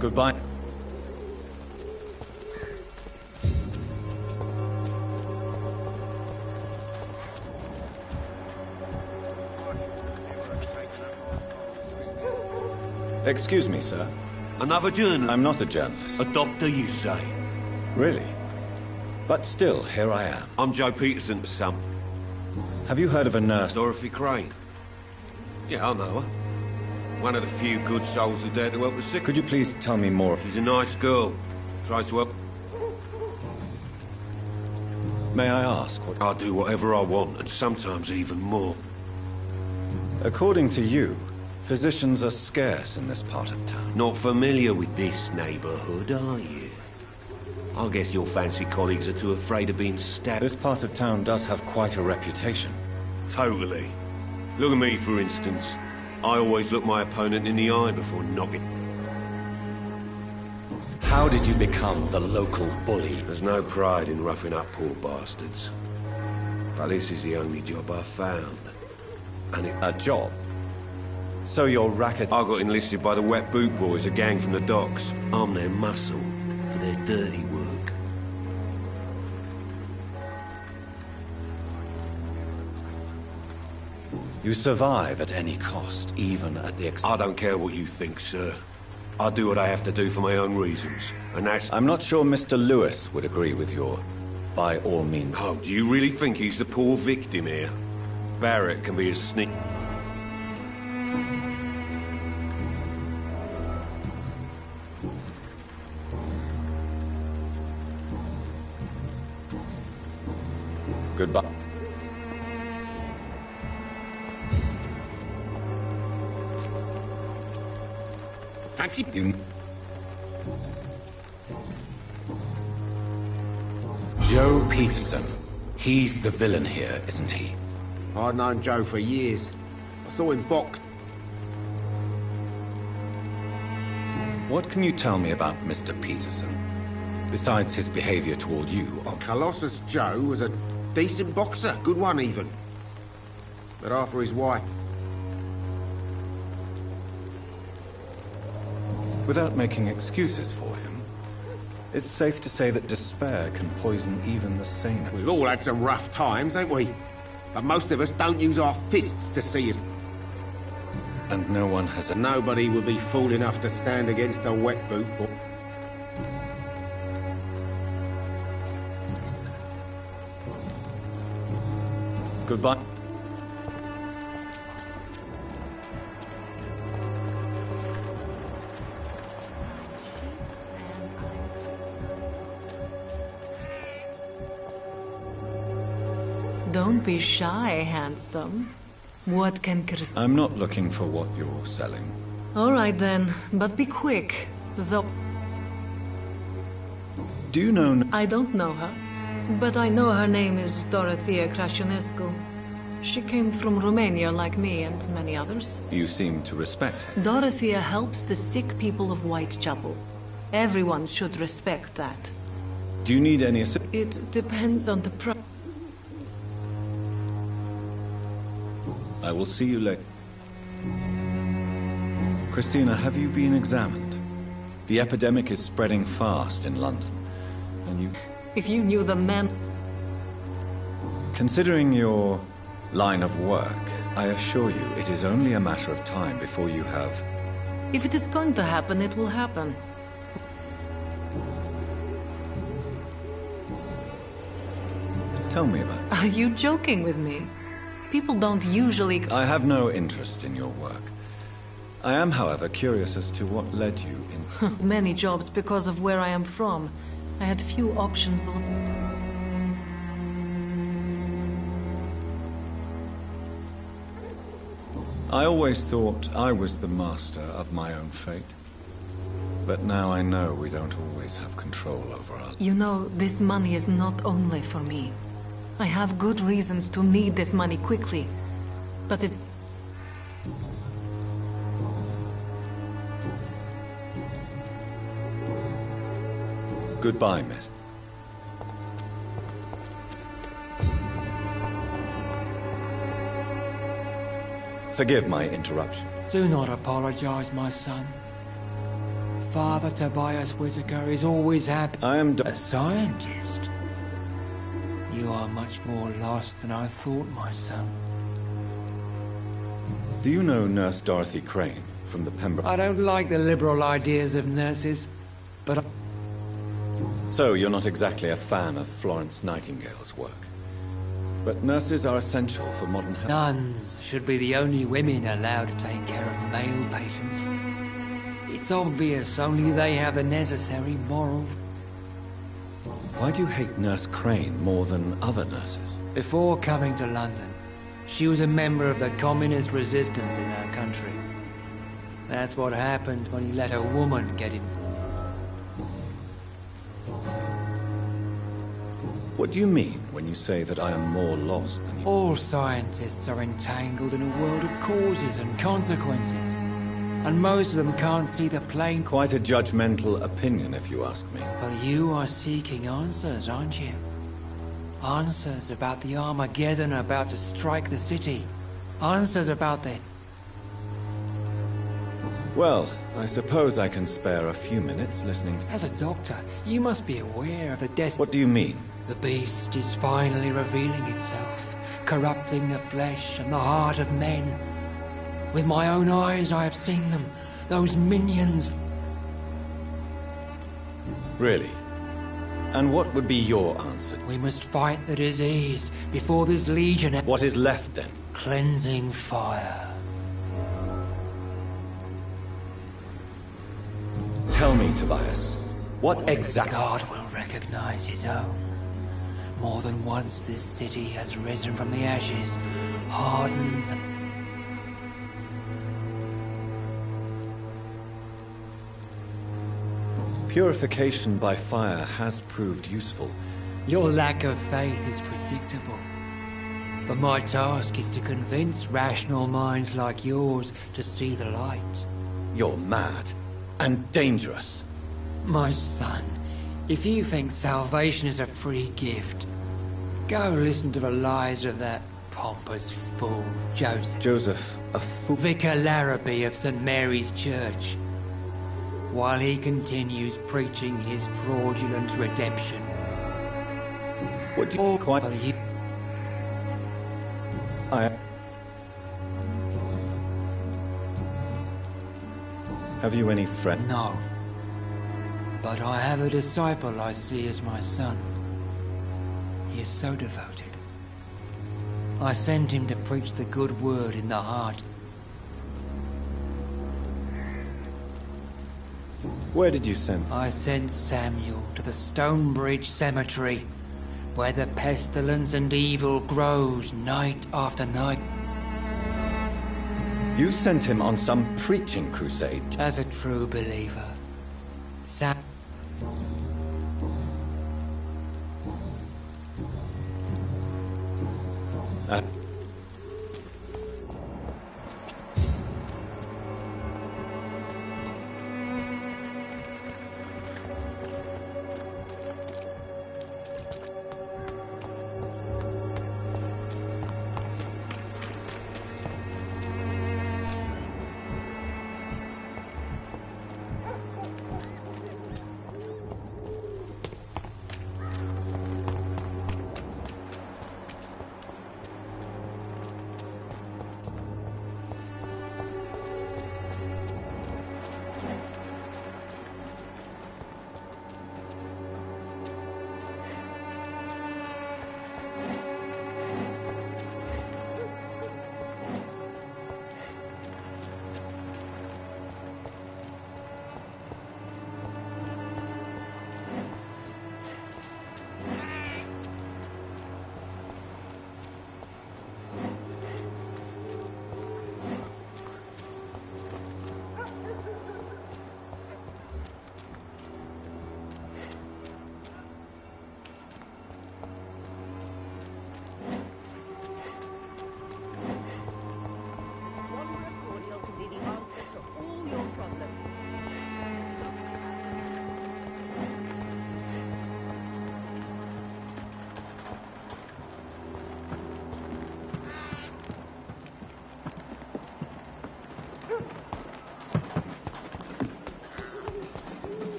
Goodbye. Excuse me, sir. Another journalist? I'm not a journalist. A doctor, you say? Really? But still, here I am. I'm Joe Peterson's son. Have you heard of a nurse? Dorothy Crane. Yeah, I know her. One of the few good souls who dare to help the sick. Could you please tell me more? She's a nice girl. Tries to help. May I ask what... I'll do whatever I want, and sometimes even more. According to you, physicians are scarce in this part of town. Not familiar with this neighborhood, are you? I guess your fancy colleagues are too afraid of being stabbed. This part of town does have quite a reputation. Totally. Look at me, for instance. I always look my opponent in the eye before knocking. How did you become the local bully? There's no pride in roughing up poor bastards. But this is the only job I found. And it... A job? So your racket... I got enlisted by the Wet Boot Boys, a gang from the docks. I'm their muscle for their dirty work. You survive at any cost, even at the I don't care what you think, sir. I do what I have to do for my own reasons, and that's... I'm not sure Mr. Lewis would agree with your by all means. Oh, do you really think he's the poor victim here? Barrett can be a sneak... Goodbye. Fancy you. Joe Peterson. He's the villain here, isn't he? I've known Joe for years. I saw him box. What can you tell me about Mr. Peterson? Besides his behavior toward you, Colossus Joe was a decent boxer, good one even. But after his wife... Without making excuses for him, it's safe to say that despair can poison even the saner. We've all had some rough times, ain't we? But most of us don't use our fists to see us. And no one has... Nobody would be fool enough to stand against a wet boot boy. Goodbye. Don't be shy, handsome. What can I'm not looking for what you're selling. All right then, but be quick, though. Do you know... I don't know her, but I know her name is Dorothea Crasionescu. She came from Romania like me and many others. You seem to respect her. Dorothea helps the sick people of Whitechapel. Everyone should respect that. Do you need any assistance? It depends on the price. I will see you later. Christina, have you been examined? The epidemic is spreading fast in London, and you... If you knew the man... Considering your line of work, I assure you it is only a matter of time before you have... If it is going to happen, it will happen. Tell me about it. Are you joking with me? People don't usually... I have no interest in your work. I am, however, curious as to what led you in... Many jobs because of where I am from. I had few options. I always thought I was the master of my own fate. But now I know we don't always have control over our... You know, this money is not only for me. I have good reasons to need this money quickly, but it... Goodbye, miss. Forgive my interruption. Do not apologize, my son. Father Tobias Whitaker is always happy. I am... A scientist? You are much more lost than I thought, my son. Do you know Nurse Dorothy Crane, from the Pembroke... I don't like the liberal ideas of nurses, but... So, you're not exactly a fan of Florence Nightingale's work. But nurses are essential for modern health. Nuns should be the only women allowed to take care of male patients. It's obvious only they have the necessary moral... Why do you hate Nurse Crane more than other nurses? Before coming to London, she was a member of the communist resistance in our country. That's what happens when you let a woman get in. What do you mean when you say that I am more lost than you? All scientists are entangled in a world of causes and consequences. And most of them can't see the plain... Quite a judgmental opinion, if you ask me. But you are seeking answers, aren't you? Answers about the Armageddon about to strike the city. Answers about the... Well, I suppose I can spare a few minutes listening to... As a doctor, you must be aware of the What do you mean? The beast is finally revealing itself, corrupting the flesh and the heart of men. With my own eyes I have seen them, those minions. Really? And what would be your answer? We must fight the disease before this legion... What is left then? Cleansing fire. Tell me, Tobias, what exactly... God will recognize his own. More than once this city has risen from the ashes, hardened... Purification by fire has proved useful. Your lack of faith is predictable. But my task is to convince rational minds like yours to see the light. You're mad and dangerous. My son, if you think salvation is a free gift, go listen to the lies of that pompous fool, Joseph. Joseph, a fool? Vicar Larrabee of St. Mary's Church. While he continues preaching his fraudulent redemption. What do you quite... Have you any friend? No. But I have a disciple I see as my son. He is so devoted. I sent him to preach the good word in the heart. Where did you send? I sent Samuel to the Stonebridge Cemetery, where the pestilence and evil grows night after night. You sent him on some preaching crusade? As a true believer.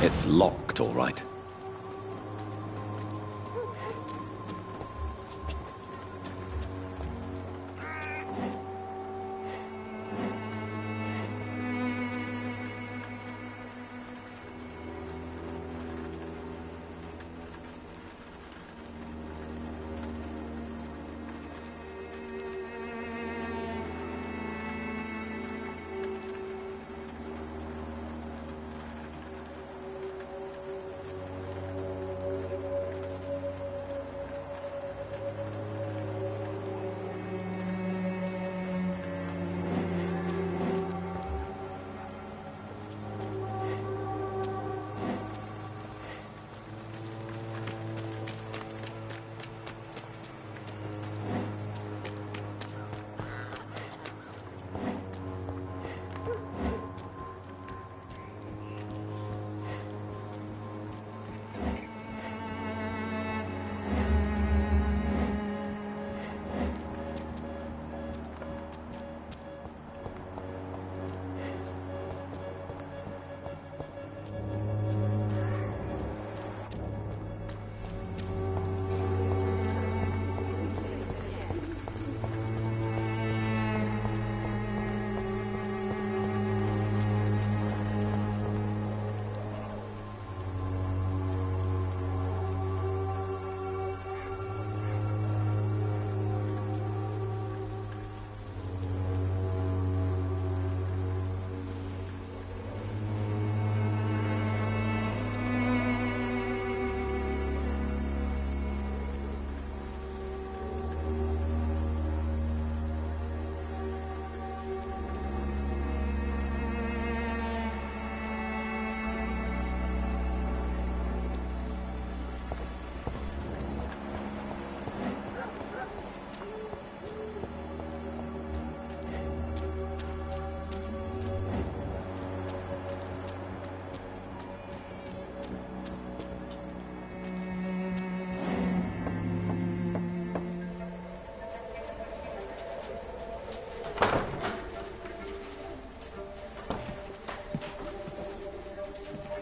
It's locked, all right.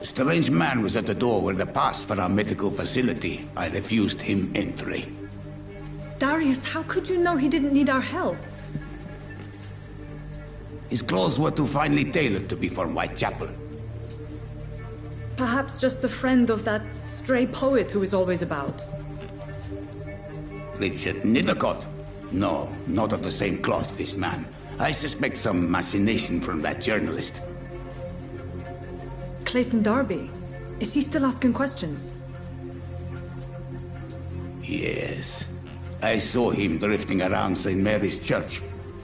A strange man was at the door with a pass for our medical facility. I refused him entry. Darius, how could you know he didn't need our help? His clothes were too finely tailored to be from Whitechapel. Perhaps just a friend of that stray poet who is always about. Richard Nithercott? No, not of the same cloth, this man. I suspect some machination from that journalist. Clayton Darby. Is he still asking questions? Yes. I saw him drifting around St. Mary's Church.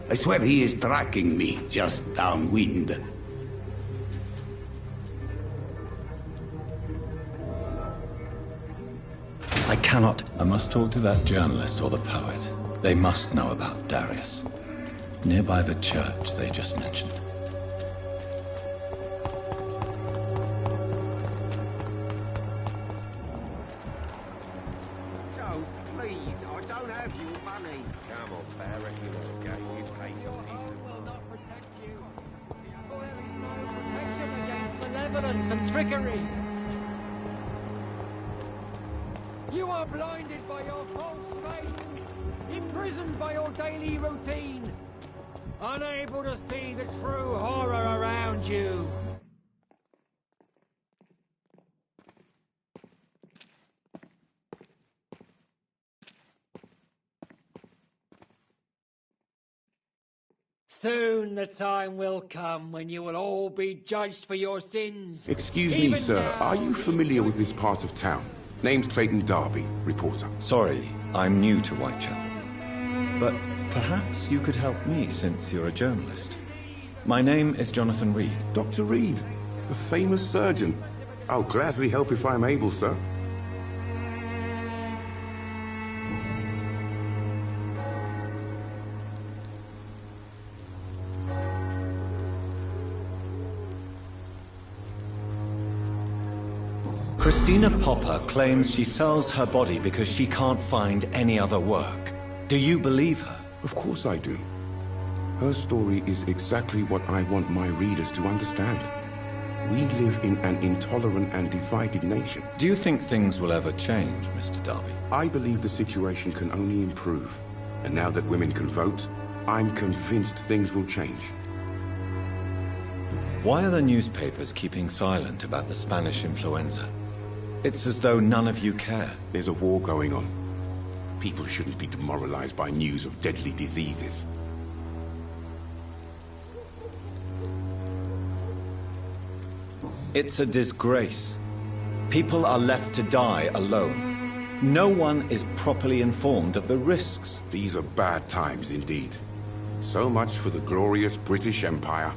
I swear he is tracking me just downwind. I cannot. I must talk to that journalist or the poet. They must know about Darius. Nearby the church they just mentioned. Joe, please, I don't have your money. Come on, Barrett, you okay? You paid your piece. Will not protect you. For there is no protection against malevolence and trickery. You are blinded by your false faith, imprisoned by your daily routine, unable to see the true horror around you. Soon the time will come when you will all be judged for your sins. Excuse me, Even sir. now, Are you familiar with this part of town? Name's Clayton Darby, reporter. Sorry, I'm new to Whitechapel. But perhaps you could help me since you're a journalist. My name is Jonathan Reed. Dr. Reed, the famous surgeon. I'll gladly help if I'm able, sir. Christina Popper claims she sells her body because she can't find any other work. Do you believe her? Of course I do. Her story is exactly what I want my readers to understand. We live in an intolerant and divided nation. Do you think things will ever change, Mr. Darby? I believe the situation can only improve. And now that women can vote, I'm convinced things will change. Why are the newspapers keeping silent about the Spanish influenza? It's as though none of you care. There's a war going on. People shouldn't be demoralized by news of deadly diseases. It's a disgrace. People are left to die alone. No one is properly informed of the risks. These are bad times indeed. So much for the glorious British Empire.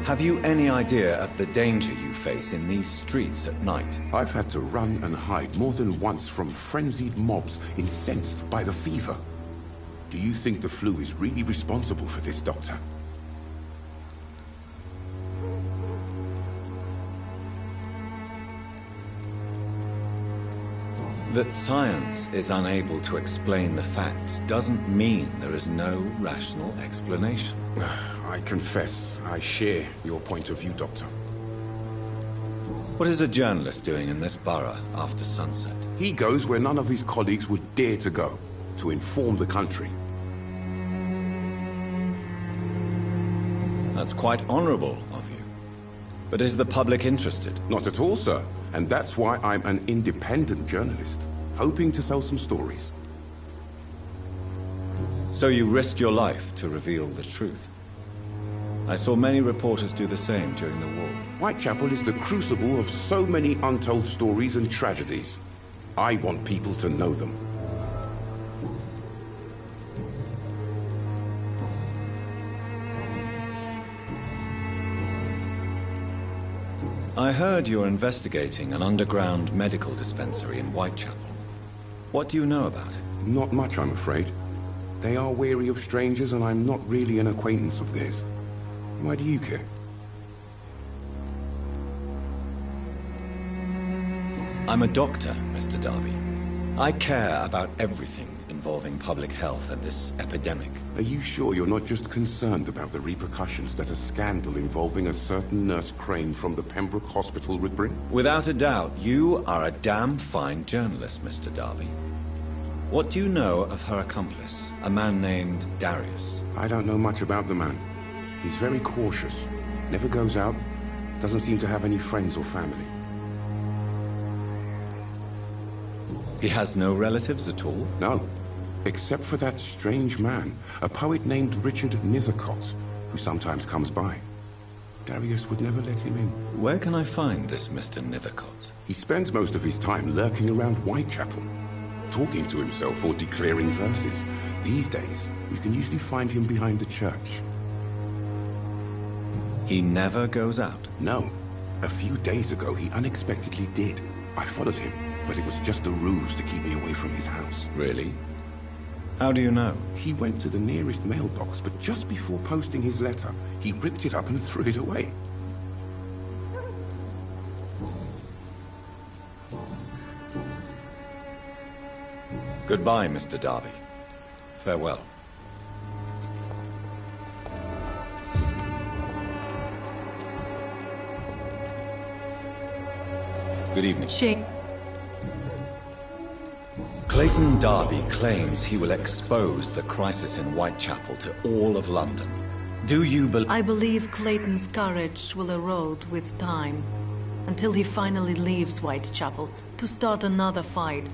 Have you any idea of the danger you face in these streets at night? I've had to run and hide more than once from frenzied mobs incensed by the fever. Do you think the flu is really responsible for this, Doctor? That science is unable to explain the facts doesn't mean there is no rational explanation. I confess, I share your point of view, Doctor. What is a journalist doing in this borough after sunset? He goes where none of his colleagues would dare to go, to inform the country. That's quite honorable of you. But is the public interested? Not at all, sir. And that's why I'm an independent journalist, hoping to sell some stories. So you risk your life to reveal the truth. I saw many reporters do the same during the war. Whitechapel is the crucible of so many untold stories and tragedies. I want people to know them. I heard you're investigating an underground medical dispensary in Whitechapel. What do you know about it? Not much, I'm afraid. They are wary of strangers, and I'm not really an acquaintance of theirs. Why do you care? I'm a doctor, Mr. Darby. I care about everything involving public health and this epidemic. Are you sure you're not just concerned about the repercussions that a scandal involving a certain Nurse Crane from the Pembroke Hospital would bring? Without a doubt, you are a damn fine journalist, Mr. Darby. What do you know of her accomplice, a man named Darius? I don't know much about the man. He's very cautious, never goes out, doesn't seem to have any friends or family. He has no relatives at all? No, except for that strange man, a poet named Richard Nethercott, who sometimes comes by. Darius would never let him in. Where can I find this Mr. Nethercott? He spends most of his time lurking around Whitechapel, talking to himself or declaring verses. These days, you can usually find him behind the church. He never goes out? No. A few days ago, he unexpectedly did. I followed him, but it was just a ruse to keep me away from his house. Really? How do you know? He went to the nearest mailbox, but just before posting his letter, he ripped it up and threw it away. Goodbye, Mr. Darby. Farewell. Good evening. Clayton Darby claims he will expose the crisis in Whitechapel to all of London. Do you believe... I believe Clayton's courage will erode with time, until he finally leaves Whitechapel to start another fight.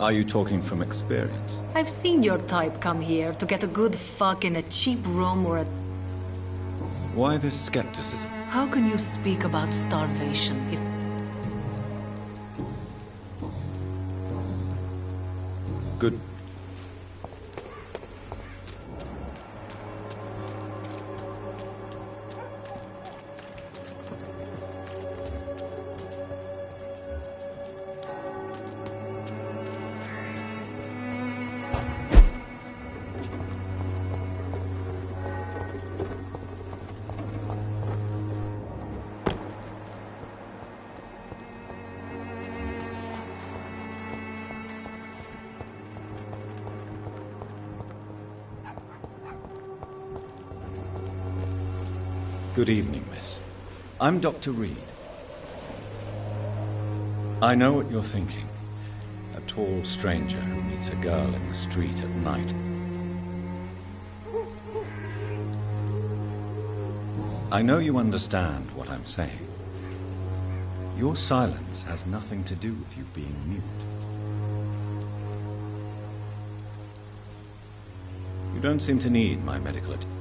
Are you talking from experience? I've seen your type come here to get a good fuck in a cheap room or a... Why this skepticism? How can you speak about starvation if... Good. Good evening, miss. I'm Dr. Reed. I know what you're thinking. A tall stranger who meets a girl in the street at night. I know you understand what I'm saying. Your silence has nothing to do with you being mute. You don't seem to need my medical attention.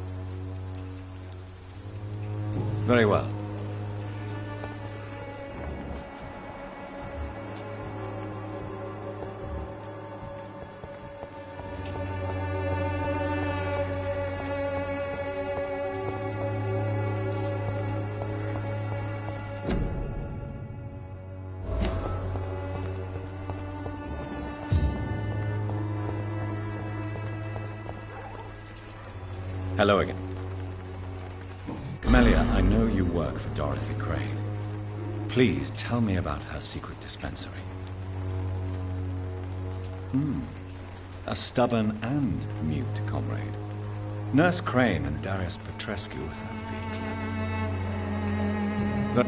Very well. Hello again. Camellia, I know you work for Dorothy Crane. Please tell me about her secret dispensary. A stubborn and mute comrade. Nurse Crane and Darius Petrescu have been clever. But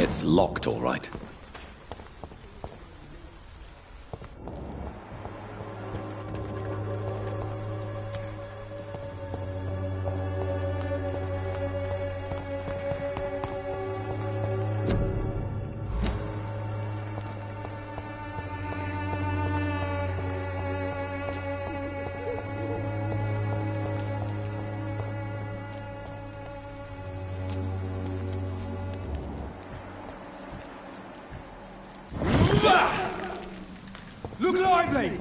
it's locked, all right. Look lively!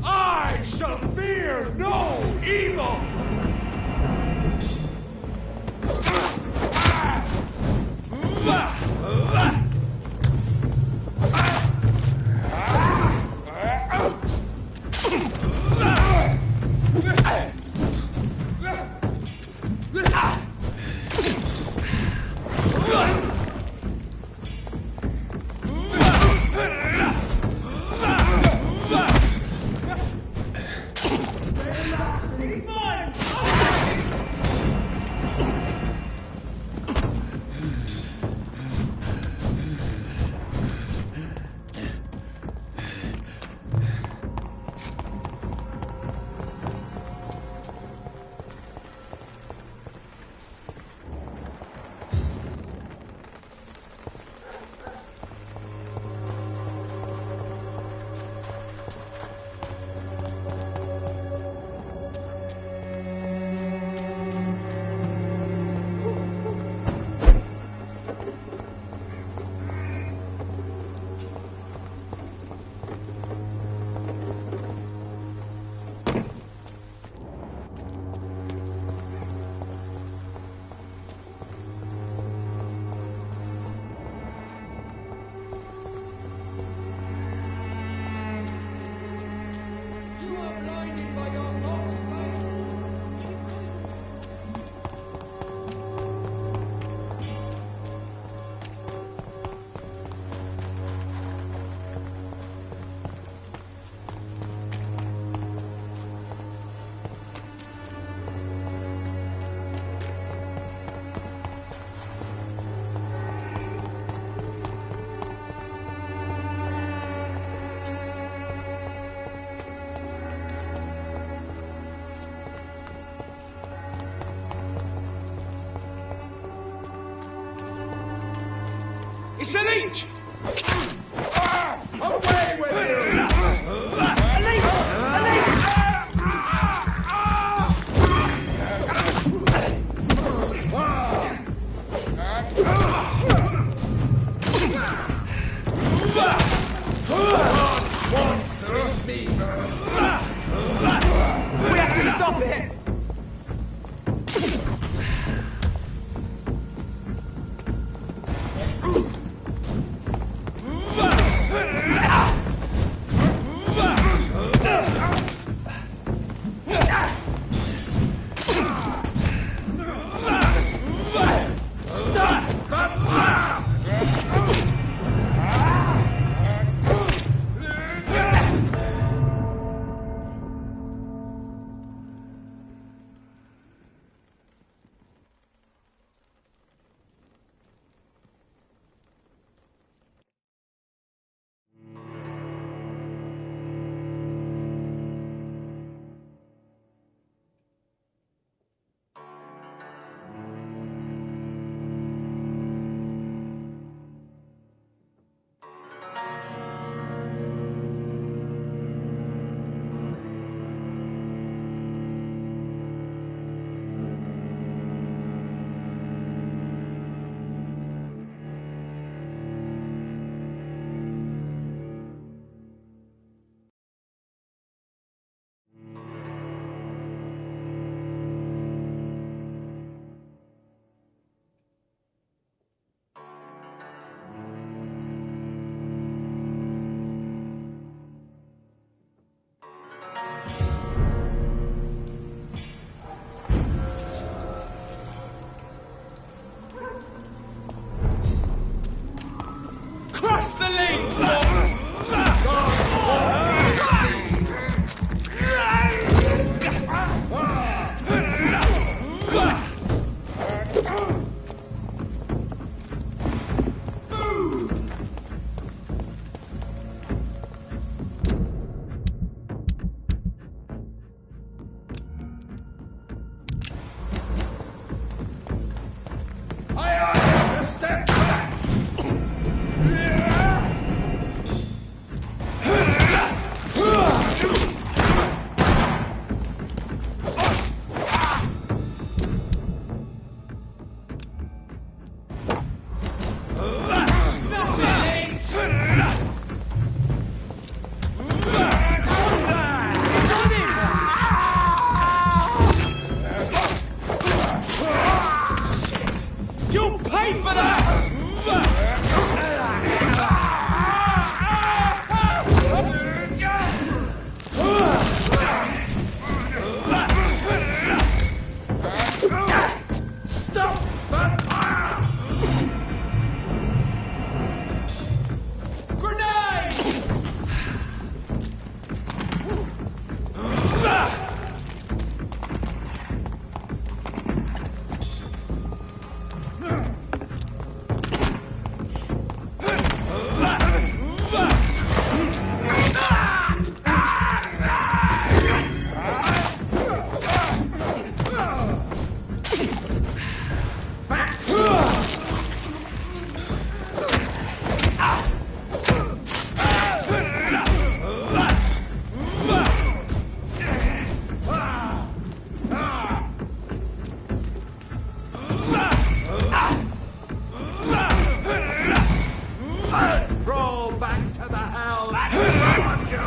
I shall fear no evil! It's an leech! Away with you! A leech! A leech! You'll pay for that! Stop that fire! Grenade! Roll back to the hell that found you!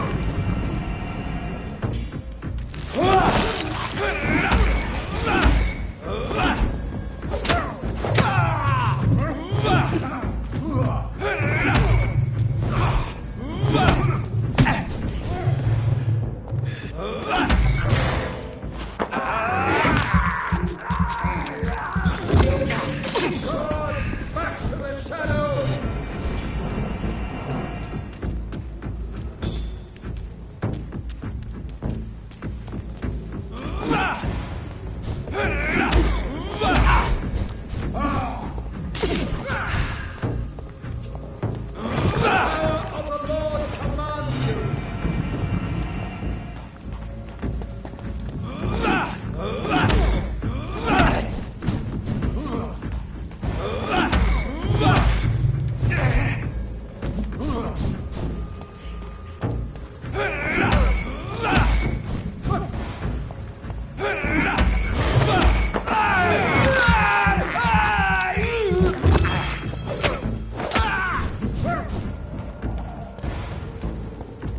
Back to the shadows!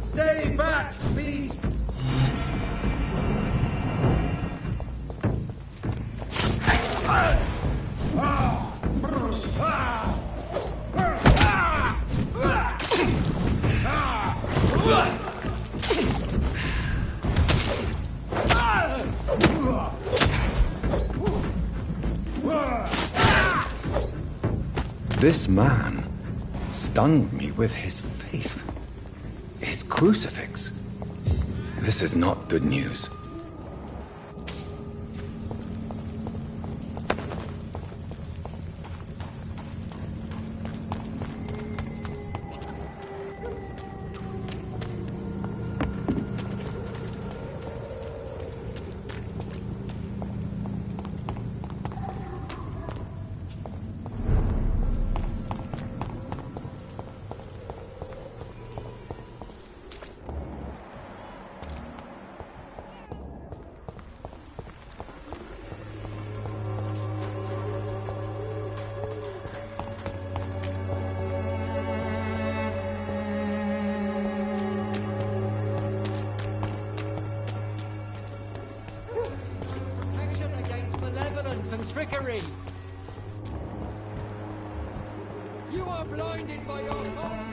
Stay back, beast! This man stunned me with his faith. His crucifix. This is not good news. And trickery. You are blinded by your false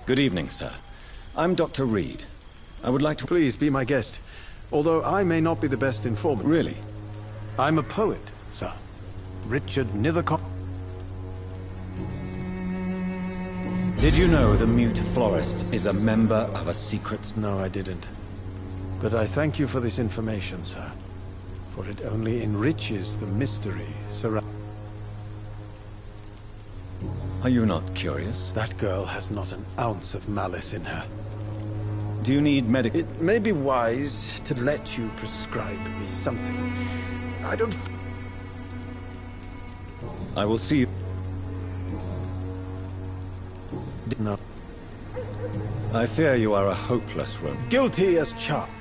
Good evening, sir. I'm Dr. Reed. I would like to... Please be my guest, although I may not be the best informant. Really? I'm a poet, sir. Richard Nithercott. Did you know the mute florist is a member of a secret... No, I didn't. But I thank you for this information, sir. For it only enriches the mystery surrounding... Are you not curious? That girl has not an ounce of malice in her. Do you need medical... It may be wise to let you prescribe me something. I don't... I will see you... No. I fear you are a hopeless room. Guilty as charged.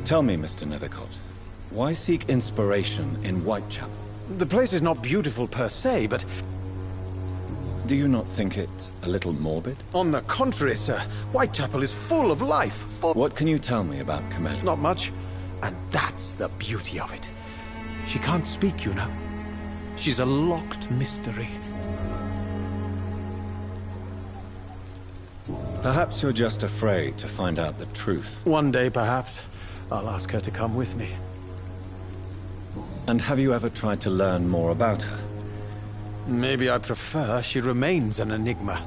Tell me, Mr. Nethercott, why seek inspiration in Whitechapel? The place is not beautiful per se, but... Do you not think it a little morbid? On the contrary, sir. Whitechapel is full of life. What can you tell me about Camellia? Not much. And that's the beauty of it. She can't speak, you know. She's a locked mystery. Perhaps you're just afraid to find out the truth. One day, perhaps, I'll ask her to come with me. And have you ever tried to learn more about her? Maybe I prefer she remains an enigma.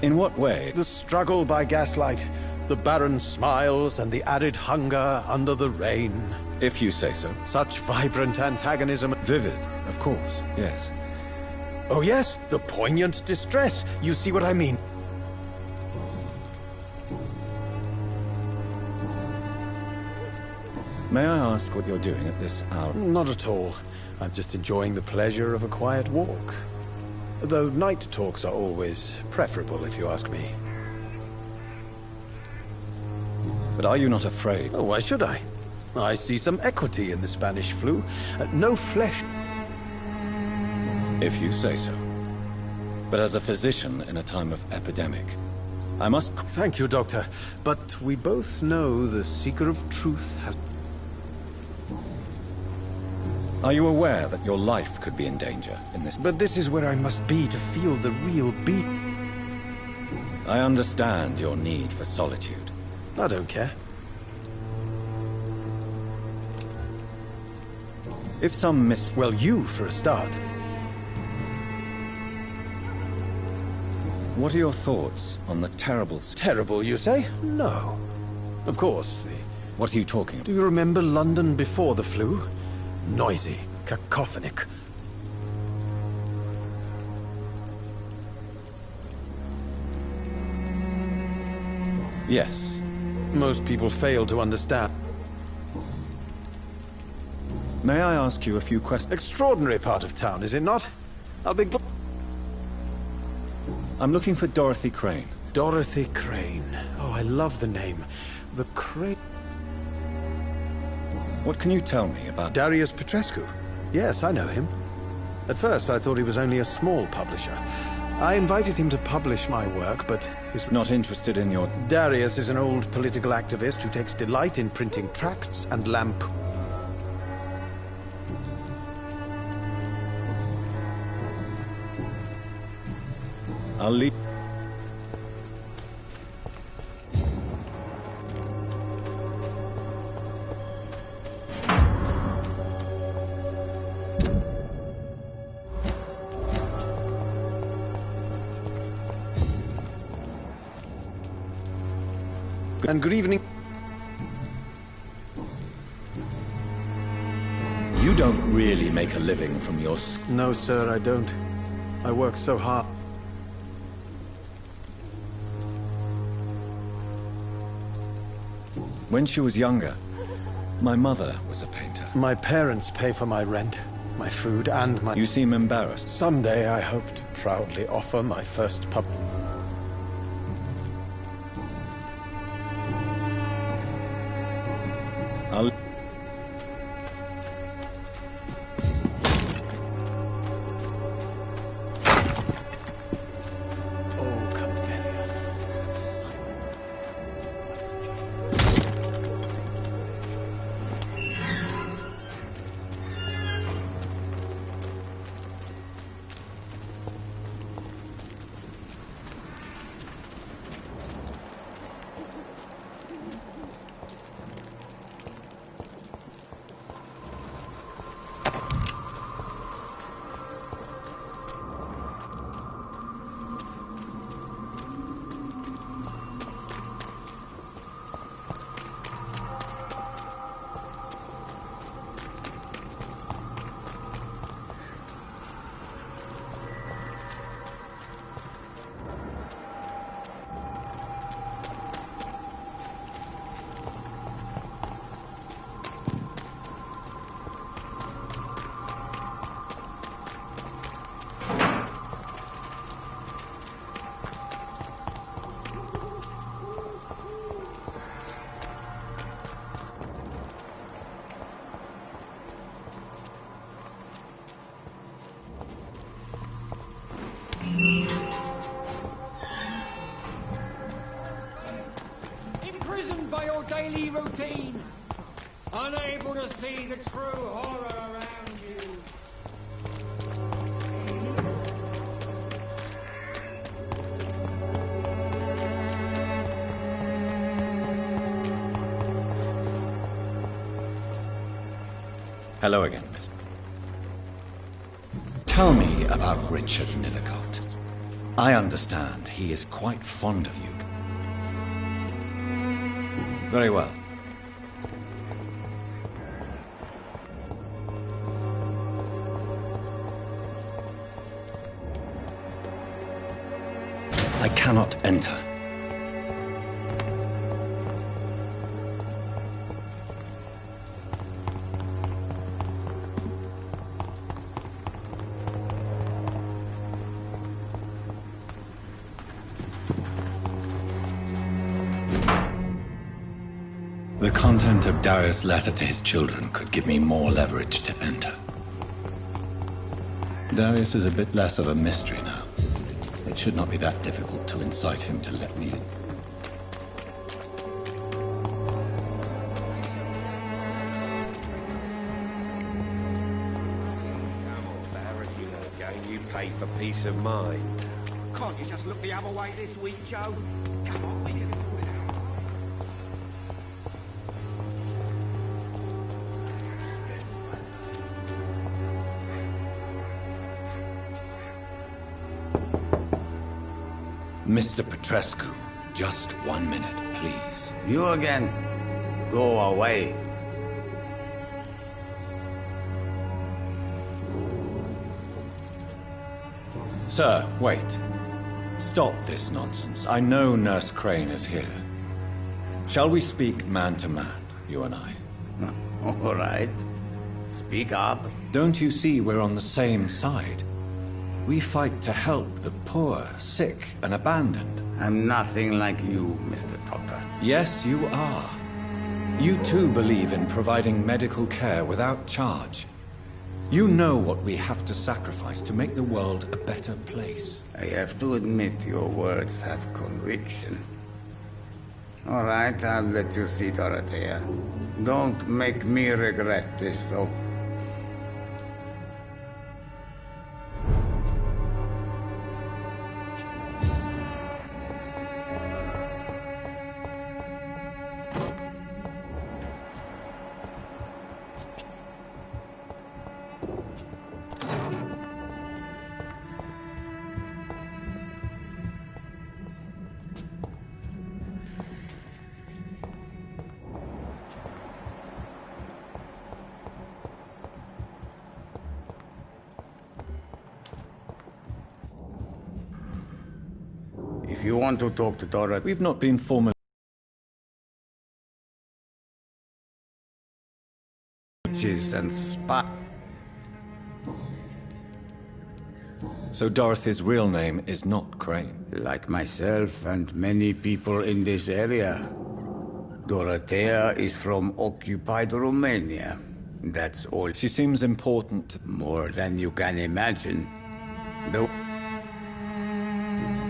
In what way? The struggle by gaslight, the barren smiles, and the arid hunger under the rain. If you say so. Such vibrant antagonism. Vivid, of course, yes. Oh yes, the poignant distress. You see what I mean? May I ask what you're doing at this hour? Not at all. I'm just enjoying the pleasure of a quiet walk. Though night talks are always preferable, if you ask me. But are you not afraid? Oh, why should I? I see some equity in the Spanish flu. No flesh. If you say so. But as a physician in a time of epidemic, I must... Thank you, Doctor. But we both know the seeker of truth has... Are you aware that your life could be in danger in this... But this is where I must be to feel the real beat. I understand your need for solitude. I don't care. If some Well, you, for a start. What are your thoughts on the terrible... Terrible, you say? No. Of course, the... What are you talking about? Do you remember London before the flu? Noisy, cacophonic. Yes. Most people fail to understand. May I ask you a few questions? Extraordinary part of town, is it not? I'll be... I'm looking for Dorothy Crane. Dorothy Crane. Oh, I love the name. The Crane... What can you tell me about... Darius Petrescu? Yes, I know him. At first, I thought he was only a small publisher. I invited him to publish my work, but he's... Not interested in your... Darius is an old political activist who takes delight in printing tracts and lamp... I'll leave... And good evening. You don't really make a living from your... No, sir, I don't. I work so hard. When she was younger, my mother was a painter. My parents pay for my rent. my food, and my... You seem embarrassed. Someday I hope to proudly offer my first pub... I'll... Imprisoned by your daily routine, unable to see the true horror around you. Hello again, mister. Tell me about Richard Nethercott. I understand he is quite fond of you. Very well. I cannot enter. The content of Darius' letter to his children could give me more leverage to enter. Darius is a bit less of a mystery now. It should not be that difficult to incite him to let me in. You pay for peace of mind. Can't you just look the other way this week, Joe? Come on, we can sort it out. Mr. Petrescu, just 1 minute, please. You again? Go away. Sir, wait. Stop this nonsense. I know Nurse Crane is here. Shall we speak man to man, you and I? All right. Speak up. Don't you see we're on the same side? We fight to help the poor, sick, and abandoned. I'm nothing like you, Mr. Doctor. Yes, you are. You too believe in providing medical care without charge. You know what we have to sacrifice to make the world a better place. I have to admit your words have conviction. All right, I'll let you see, Dorothea. Don't make me regret this, though. If you want to talk to Dora... We've not been formally... ...and spy... So Dorothy's real name is not Crane? Like myself and many people in this area. Dorothea is from occupied Romania. That's all. She seems important. More than you can imagine.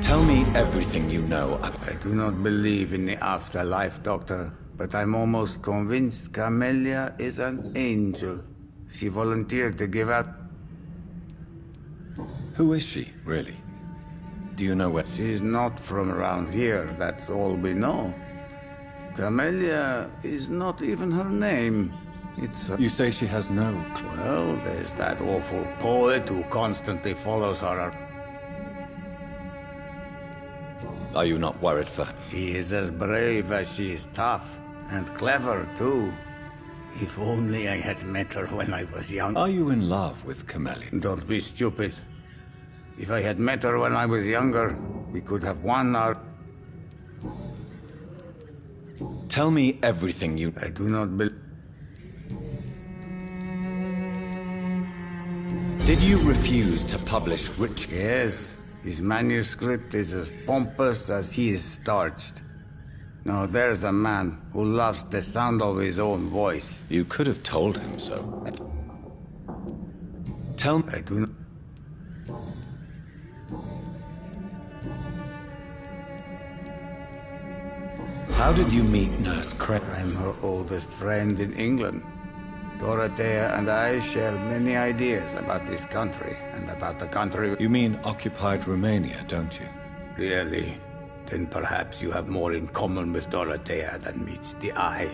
Tell me everything you know. I do not believe in the afterlife, Doctor, but I'm almost convinced Camellia is an angel. She volunteered to give out... Who is she, really? Do you know where... She's not from around here, that's all we know. Camellia is not even her name. It's... You say she has no... Well, there's that awful poet who constantly follows her. Are you not worried for her? She is as brave as she is tough, and clever, too. If only I had met her when I was young. Are you in love with Camellia? Don't be stupid. If I had met her when I was younger, we could have won our... Tell me everything you... I do not believe... Did you refuse to publish Rich? Yes. His manuscript is as pompous as he is starched. Now there's a man who loves the sound of his own voice. You could have told him so. Tell me... I do not... How did you meet Nurse Crane? I'm her oldest friend in England. Dorothea and I share many ideas about this country and about the country... You mean occupied Romania, don't you? Really? Then perhaps you have more in common with Dorothea than meets the eye,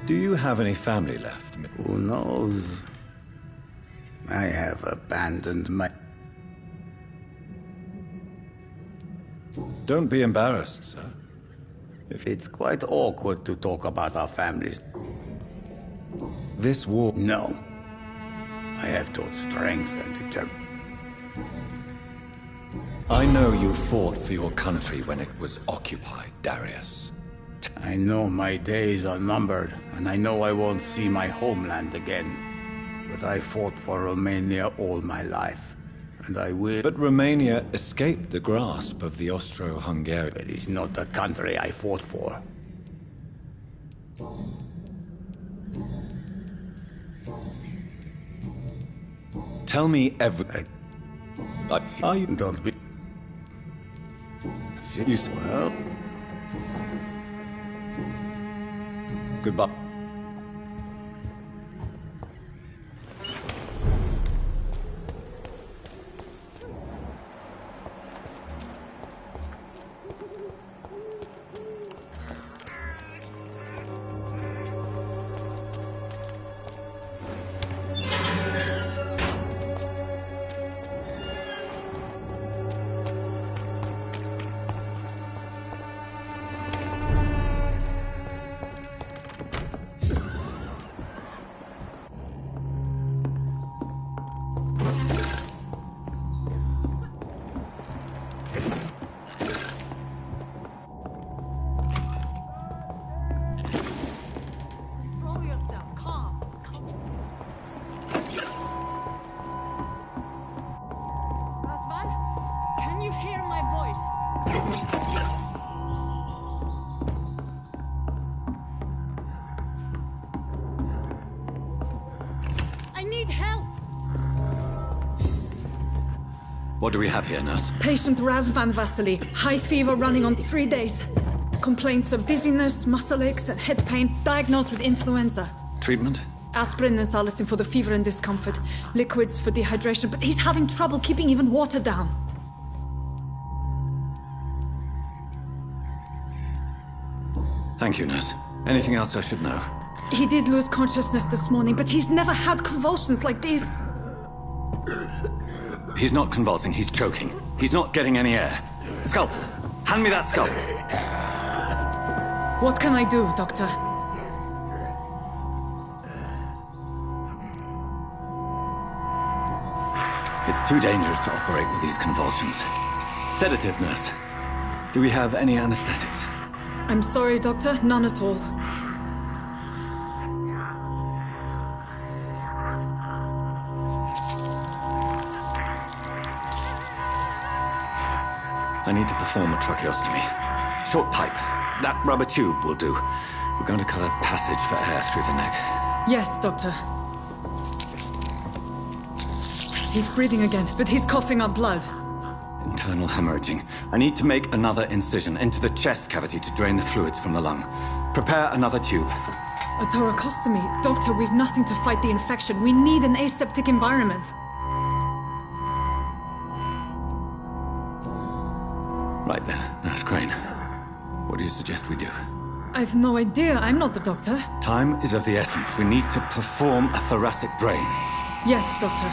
Do you have any family left? Who knows? I have abandoned my... Don't be embarrassed, sir. It's quite awkward to talk about our families. This war... No. I have taught strength and determination. I know you fought for your country when it was occupied, Darius. I know my days are numbered, and I know I won't see my homeland again. But I fought for Romania all my life, and I will... But Romania escaped the grasp of the Austro-Hungarian... It is not the country I fought for. Tell me Are you... Don't be... You... Well... Goodbye. What do we have here, nurse? Patient Razvan Vasily. High fever running on 3 days. Complaints of dizziness, muscle aches, and head pain. Diagnosed with influenza. Treatment? Aspirin and salicin for the fever and discomfort. Liquids for dehydration, but he's having trouble keeping even water down. Thank you, nurse. Anything else I should know? He did lose consciousness this morning, but he's never had convulsions like these. He's not convulsing, he's choking. He's not getting any air. Scalpel! Hand me that scalpel! What can I do, Doctor? It's too dangerous to operate with these convulsions. Sedative, nurse. Do we have any anesthetics? I'm sorry, Doctor. None at all. I need to perform a tracheostomy. Short pipe. That rubber tube will do. We're going to cut a passage for air through the neck. Yes, Doctor. He's breathing again, but he's coughing up blood. Internal hemorrhaging. I need to make another incision into the chest cavity to drain the fluids from the lung. Prepare another tube. A thoracostomy. Doctor, we've nothing to fight the infection. We need an aseptic environment. Right then, Nurse Crane. What do you suggest we do? I've no idea. I'm not the doctor. Time is of the essence. We need to perform a thoracic drain. Yes, Doctor.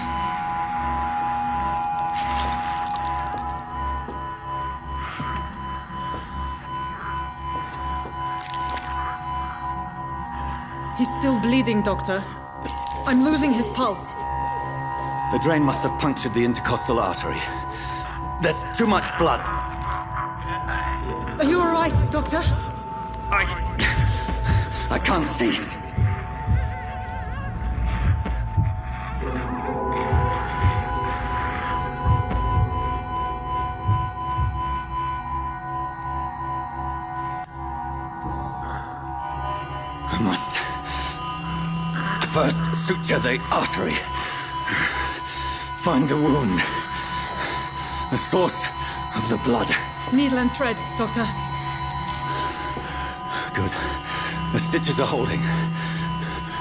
He's still bleeding, Doctor. I'm losing his pulse. The drain must have punctured the intercostal artery. There's too much blood. Are you all right, Doctor? I can't see. I must first suture the artery. Find the wound. The source of the blood. Needle and thread, Doctor. Good. The stitches are holding.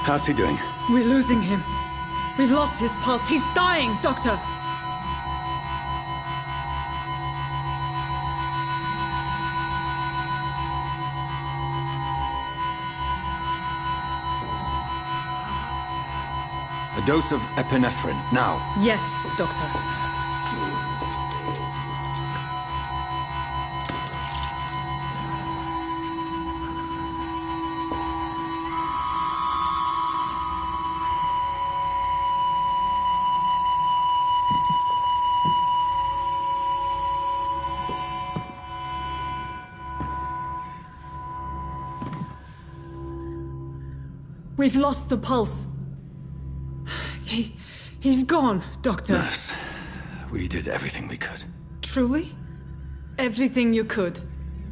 How's he doing? We're losing him. We've lost his pulse. He's dying, Doctor! A dose of epinephrine, now. Yes, Doctor. We've lost the pulse. He's gone, Doctor. Nurse, we did everything we could. Truly? Everything you could?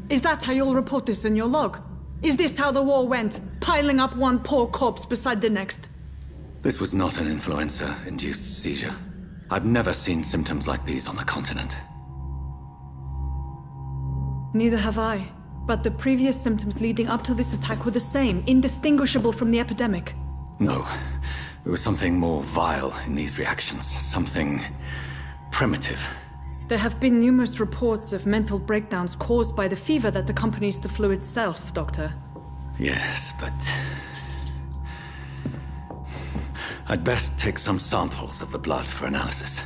Is that how you'll report this in your log? Is this how the war went? Piling up one poor corpse beside the next? This was not an influenza-induced seizure. I've never seen symptoms like these on the continent. Neither have I. But the previous symptoms leading up to this attack were the same, indistinguishable from the epidemic. No. There was something more vile in these reactions. Something primitive. There have been numerous reports of mental breakdowns caused by the fever that accompanies the flu itself, Doctor. Yes, but... I'd best take some samples of the blood for analysis.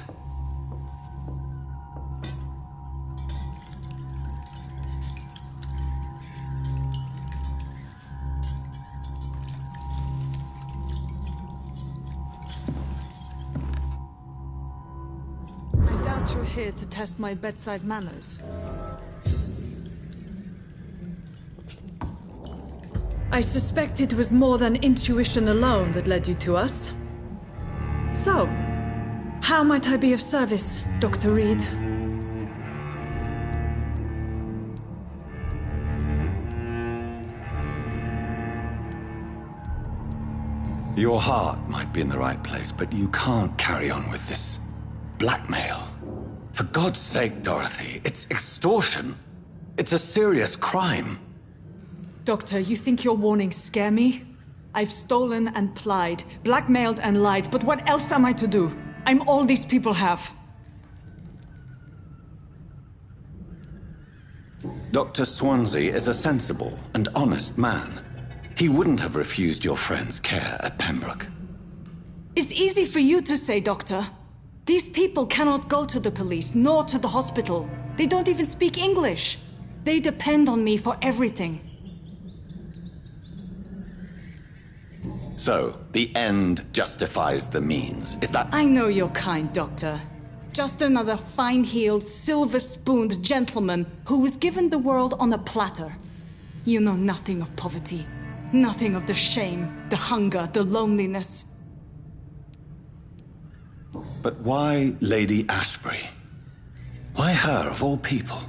You're here to test my bedside manners. I suspect it was more than intuition alone that led you to us. So, how might I be of service, Dr. Reed? Your heart might be in the right place, but you can't carry on with this blackmail. For God's sake, Dorothy, it's extortion. It's a serious crime. Doctor, you think your warnings scare me? I've stolen and plied, blackmailed and lied, but what else am I to do? I'm all these people have. Dr. Swansea is a sensible and honest man. He wouldn't have refused your friend's care at Pembroke. It's easy for you to say, Doctor. These people cannot go to the police, nor to the hospital. They don't even speak English. They depend on me for everything. So, the end justifies the means. Is that... I know your kind, Doctor. Just another fine-heeled, silver-spooned gentleman who was given the world on a platter. You know nothing of poverty. Nothing of the shame, the hunger, the loneliness. But why Lady Ashbury? Why her, of all people?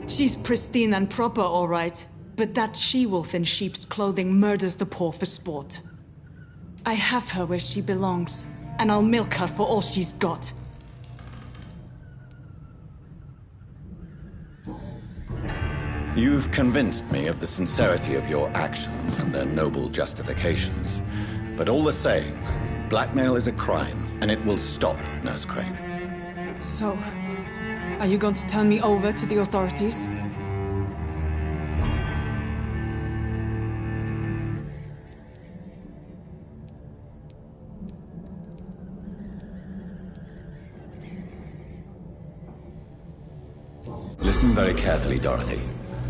She's pristine and proper, all right. But that she-wolf in sheep's clothing murders the poor for sport. I have her where she belongs, and I'll milk her for all she's got. You've convinced me of the sincerity of your actions and their noble justifications. But all the same, blackmail is a crime, and it will stop, Nurse Crane. So, are you going to turn me over to the authorities? Listen very carefully, Dorothy.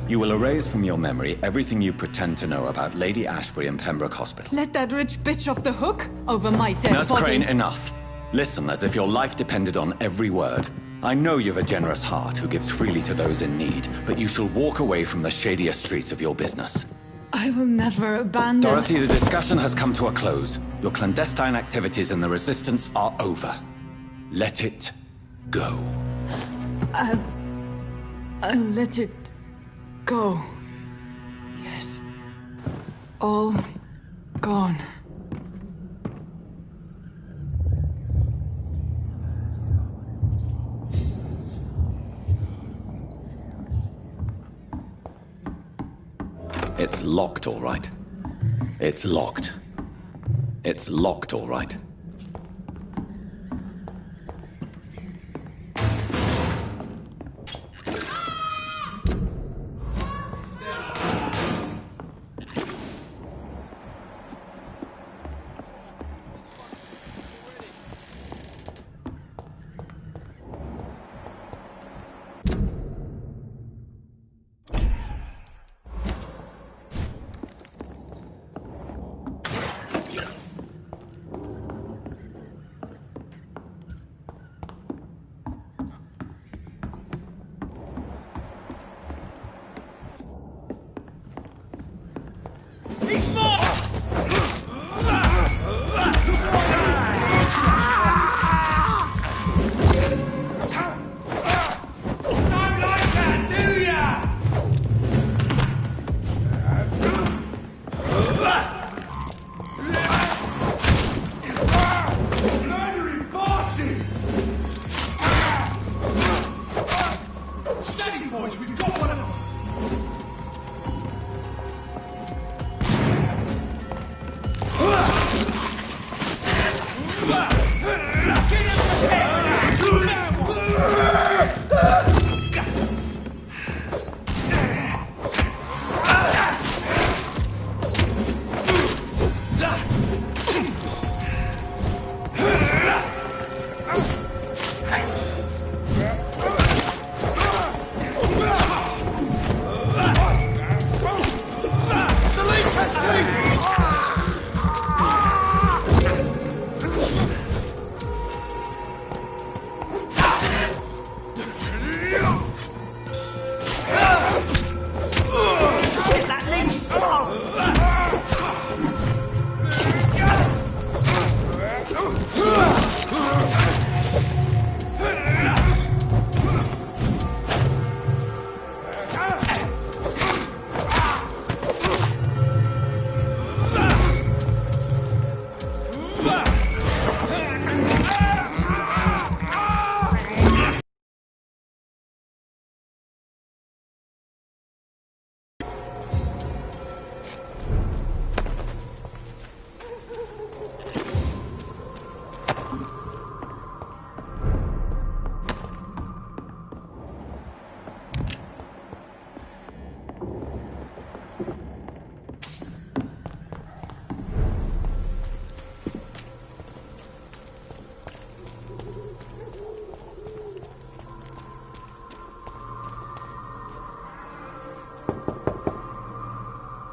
You will erase from your memory everything you pretend to know about Lady Ashbury and Pembroke Hospital. Let that rich bitch off the hook over my dead Nurse body. Crane, enough. Listen as if your life depended on every word. I know you've a generous heart who gives freely to those in need, but you shall walk away from the shadier streets of your business. I will never abandon... Dorothy, the discussion has come to a close. Your clandestine activities in the Resistance are over. Let it go. I'll let it go. Yes. All gone. It's locked, all right. It's locked. It's locked, all right.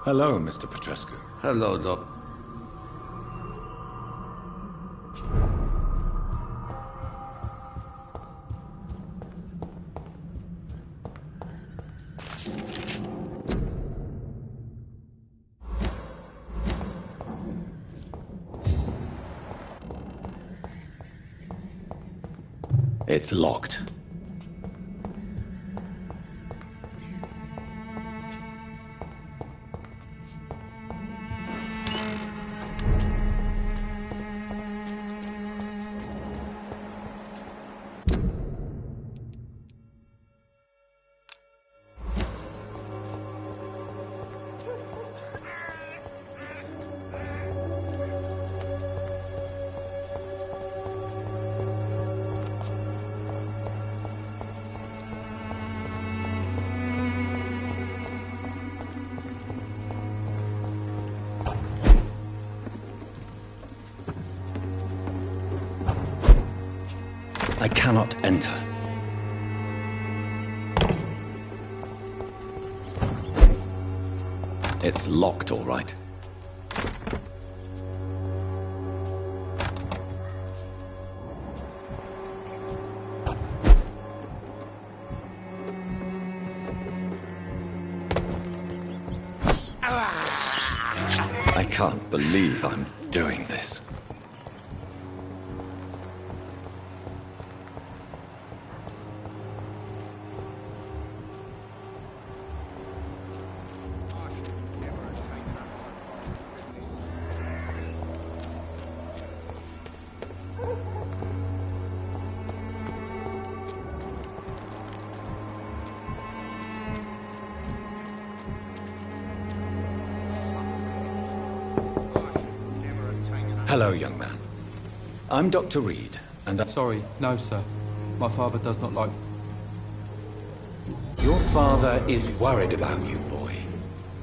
Hello, Mr. Petrescu. Hello, Doc. It's locked. I cannot enter. It's locked, all right. I can't believe I'm doing this. Hello, young man. I'm Dr. Reed, and Sorry, no, sir. My father does not like... Your father is worried about you, boy.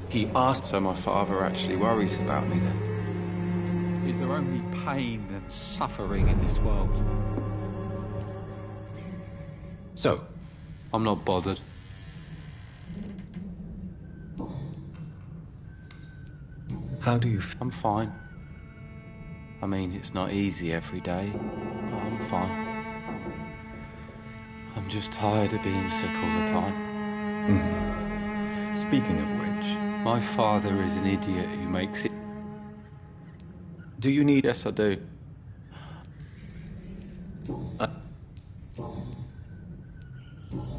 He asked... So my father actually worries about me, then? Is there only pain and suffering in this world? So? I'm not bothered. How do you I'm fine. I mean, it's not easy every day, but I'm fine. I'm just tired of being sick all the time. Speaking of which... My father is an idiot who makes it... Do you need... Yes, I do.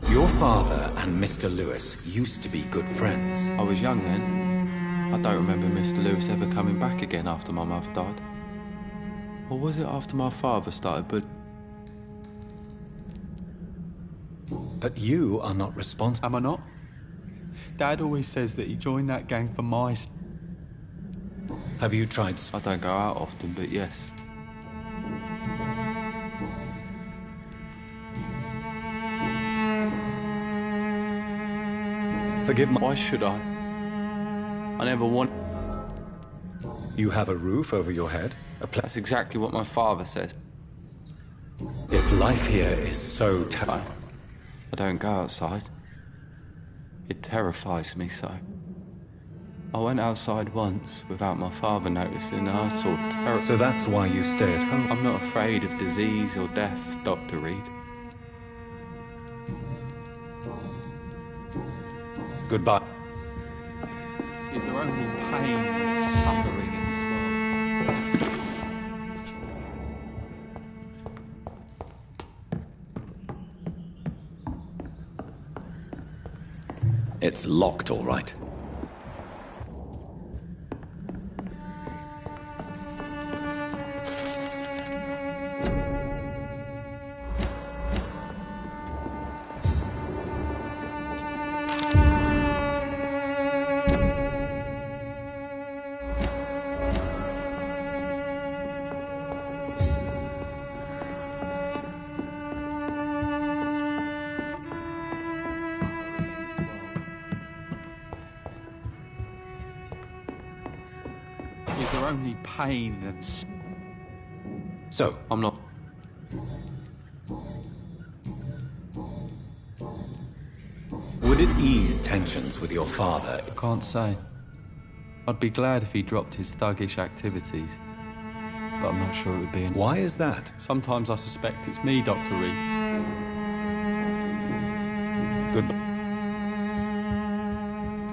Your father and Mr. Lewis used to be good friends. I was young then. I don't remember Mr. Lewis ever coming back again after my mother died. Or was it after my father started, But you are not responsible. Am I not? Dad always says that he joined that gang for my... Have you tried... I don't go out often, but yes. Forgive me. Why should I? I never want... You have a roof over your head? That's exactly what my father says. If life here is so terrible... I don't go outside. It terrifies me so. I went outside once without my father noticing and I saw terror. So that's why you stay at home? I'm not afraid of disease or death, Dr. Reed. Goodbye. Is there only pain and suffering in this world? It's locked, all right. Is there only pain and... So? I'm not... Would it ease tensions with your father? I can't say. I'd be glad if he dropped his thuggish activities. But I'm not sure it would be... Why is that? Sometimes I suspect it's me, Dr. Reed. Good.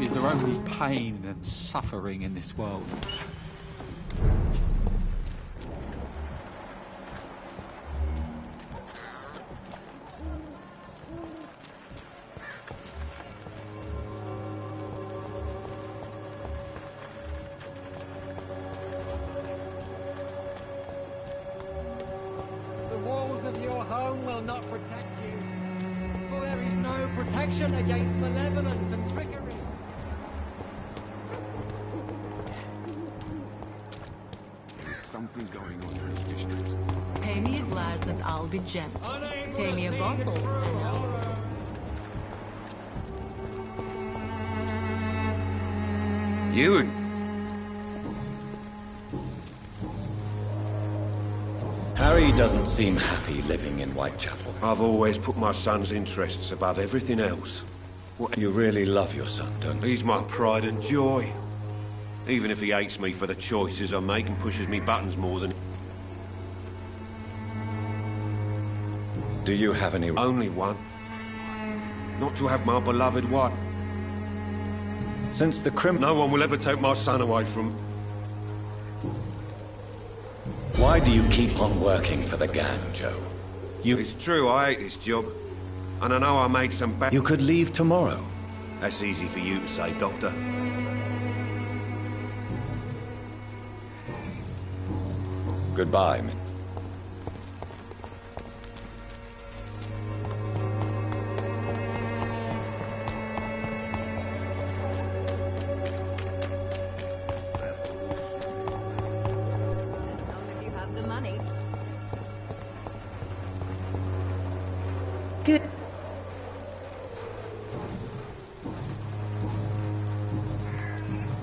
Is there only pain and suffering in this world? The walls of your home will not protect you, for there is no protection against malevolence and trickery. Something going on in this district. Pay me a glass and I'll be gentle. Pay me a bottle and I'll... You... Harry He doesn't seem happy living in Whitechapel. I've always put my son's interests above everything else. You really love your son, don't you? He's my pride and joy. Even if he hates me for the choices I make and pushes me buttons more than... Do you have any... Only one. Not to have my beloved wife. Since the No one will ever take my son away from... Why do you keep on working for the gang, Joe? It's true, I hate this job. And I know I made some bad... You could leave tomorrow. That's easy for you to say, Doctor. Goodbye, Good.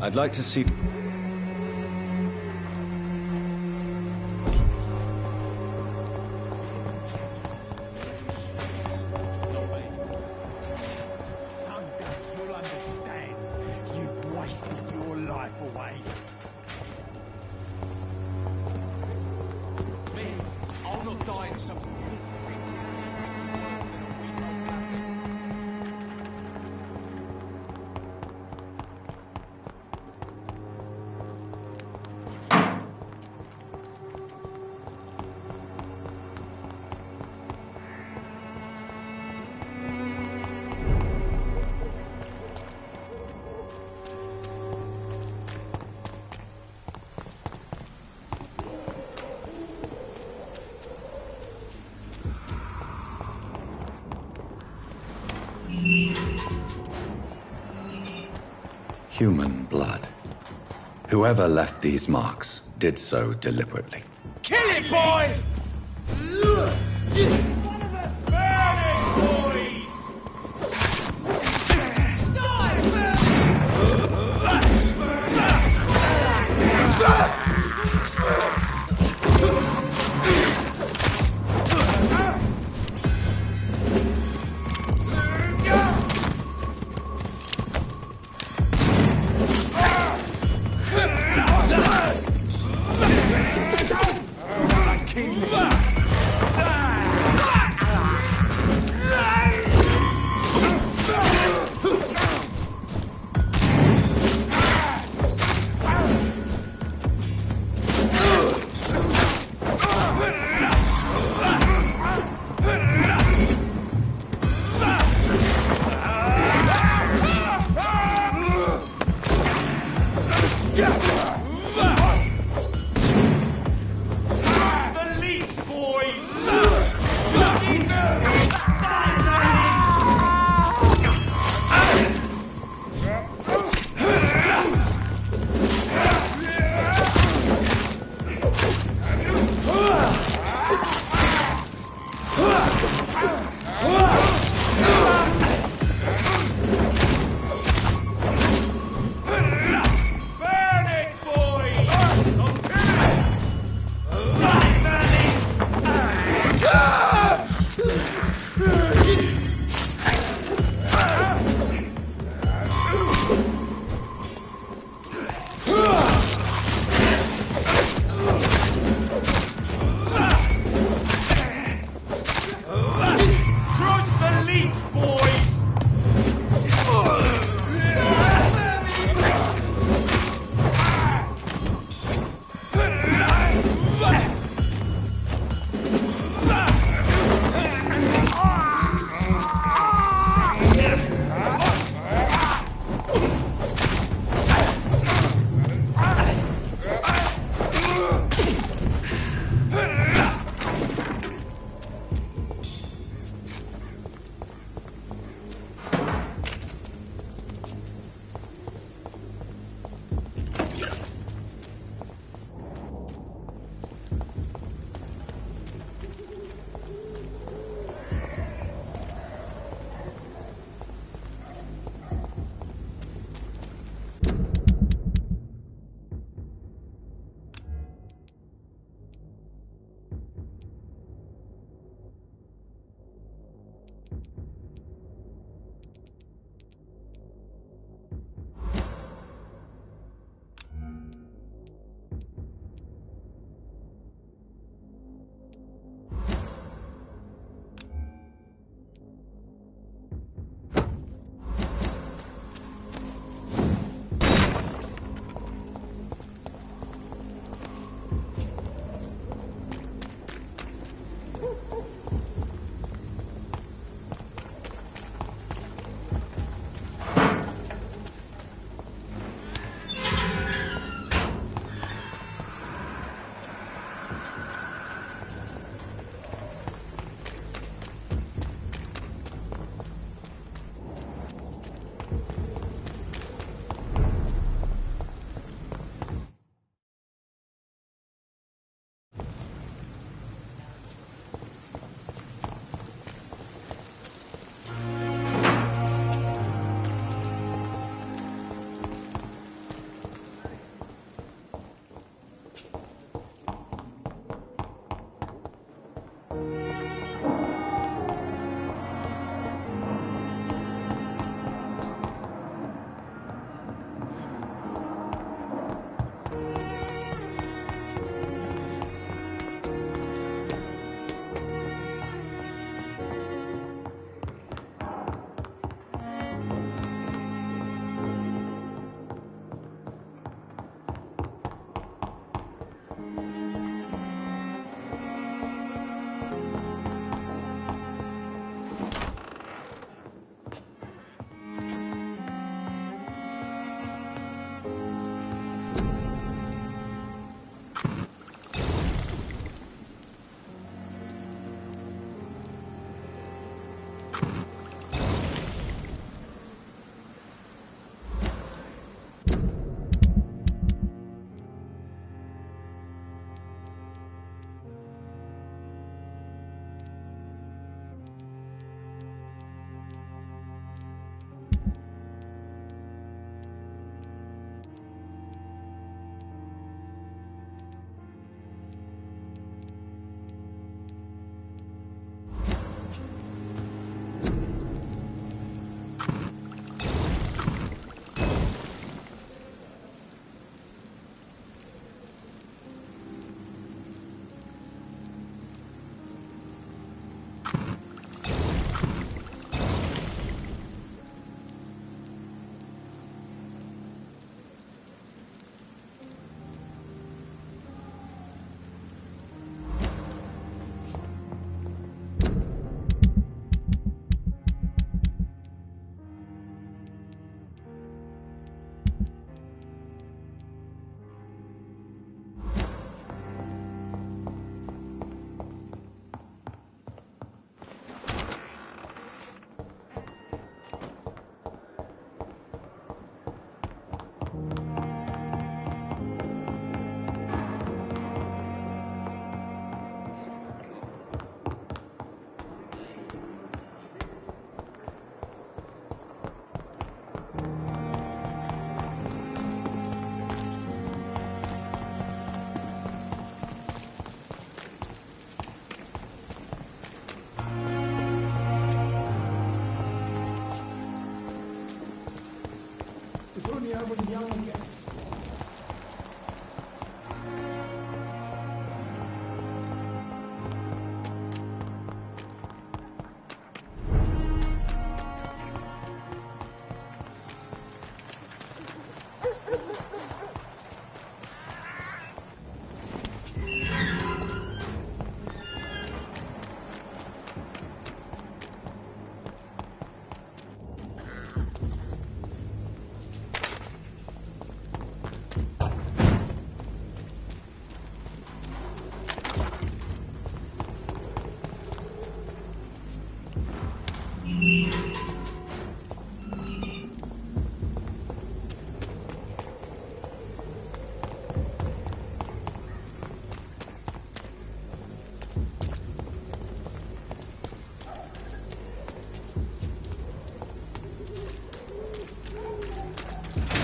I'd like to see... Human blood. Whoever left these marks did so deliberately. Kill it, boy!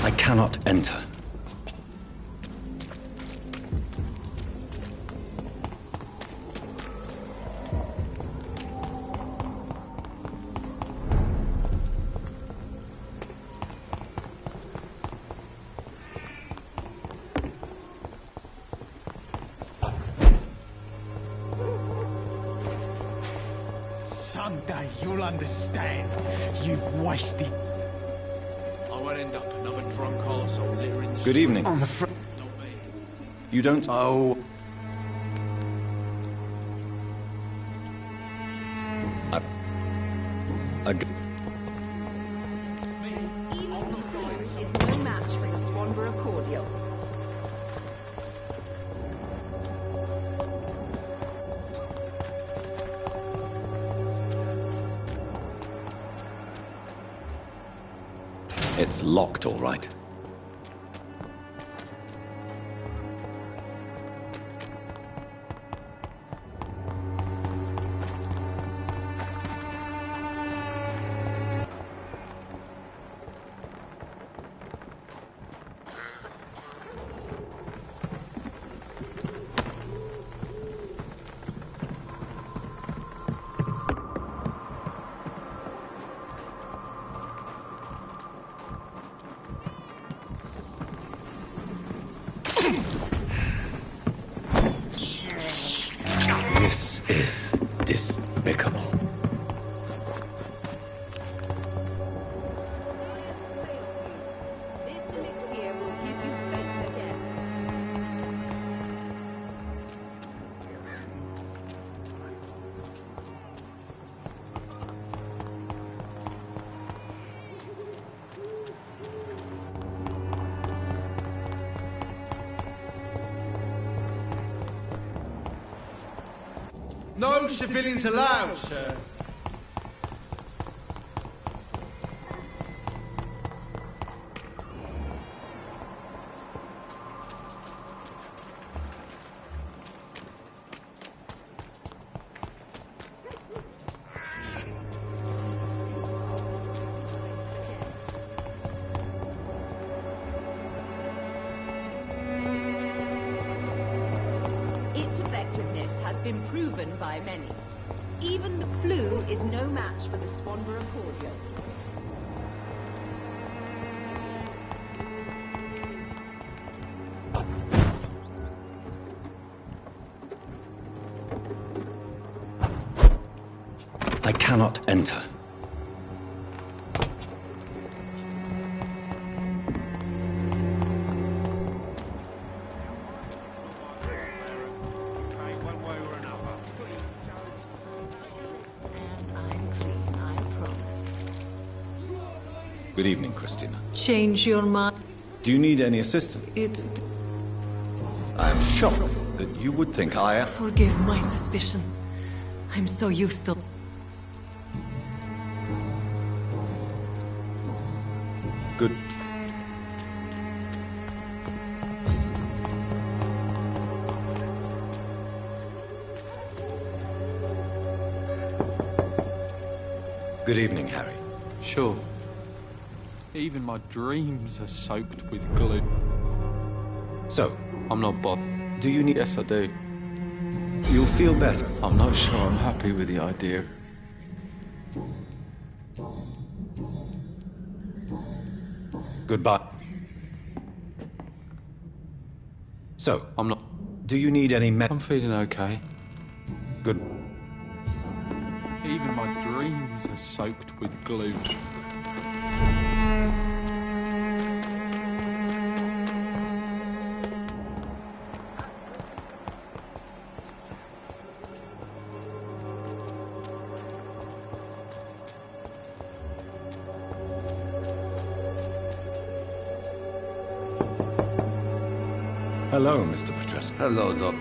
I cannot enter. Someday you'll understand. You've wasted. I won't end up another drunk arsehole littering the Good evening. On the front. You don't... Oh. Is no match for the Swanborough cordial. It's locked, all right. This is despicable. This elixir will give you faith again. No civilians allowed, sir. Its effectiveness has been proven by many. Even the flu is no match for the Swanborough cordial. I cannot enter. Good evening, Christina. Change your mind. Do you need any assistance? It... I am shocked that you would think I am... Forgive my suspicion. I'm so used to... Good. Good evening, Harry. Sure. Even my dreams are soaked with glue. So? I'm not bothered. Do you need... Yes, I do. You'll feel better. I'm not sure I'm happy with the idea. Goodbye. So? I'm not... Do you need any I'm feeling okay. Good. Even my dreams are soaked with glue. Hello, Mr. Petrescu. Hello, Doc.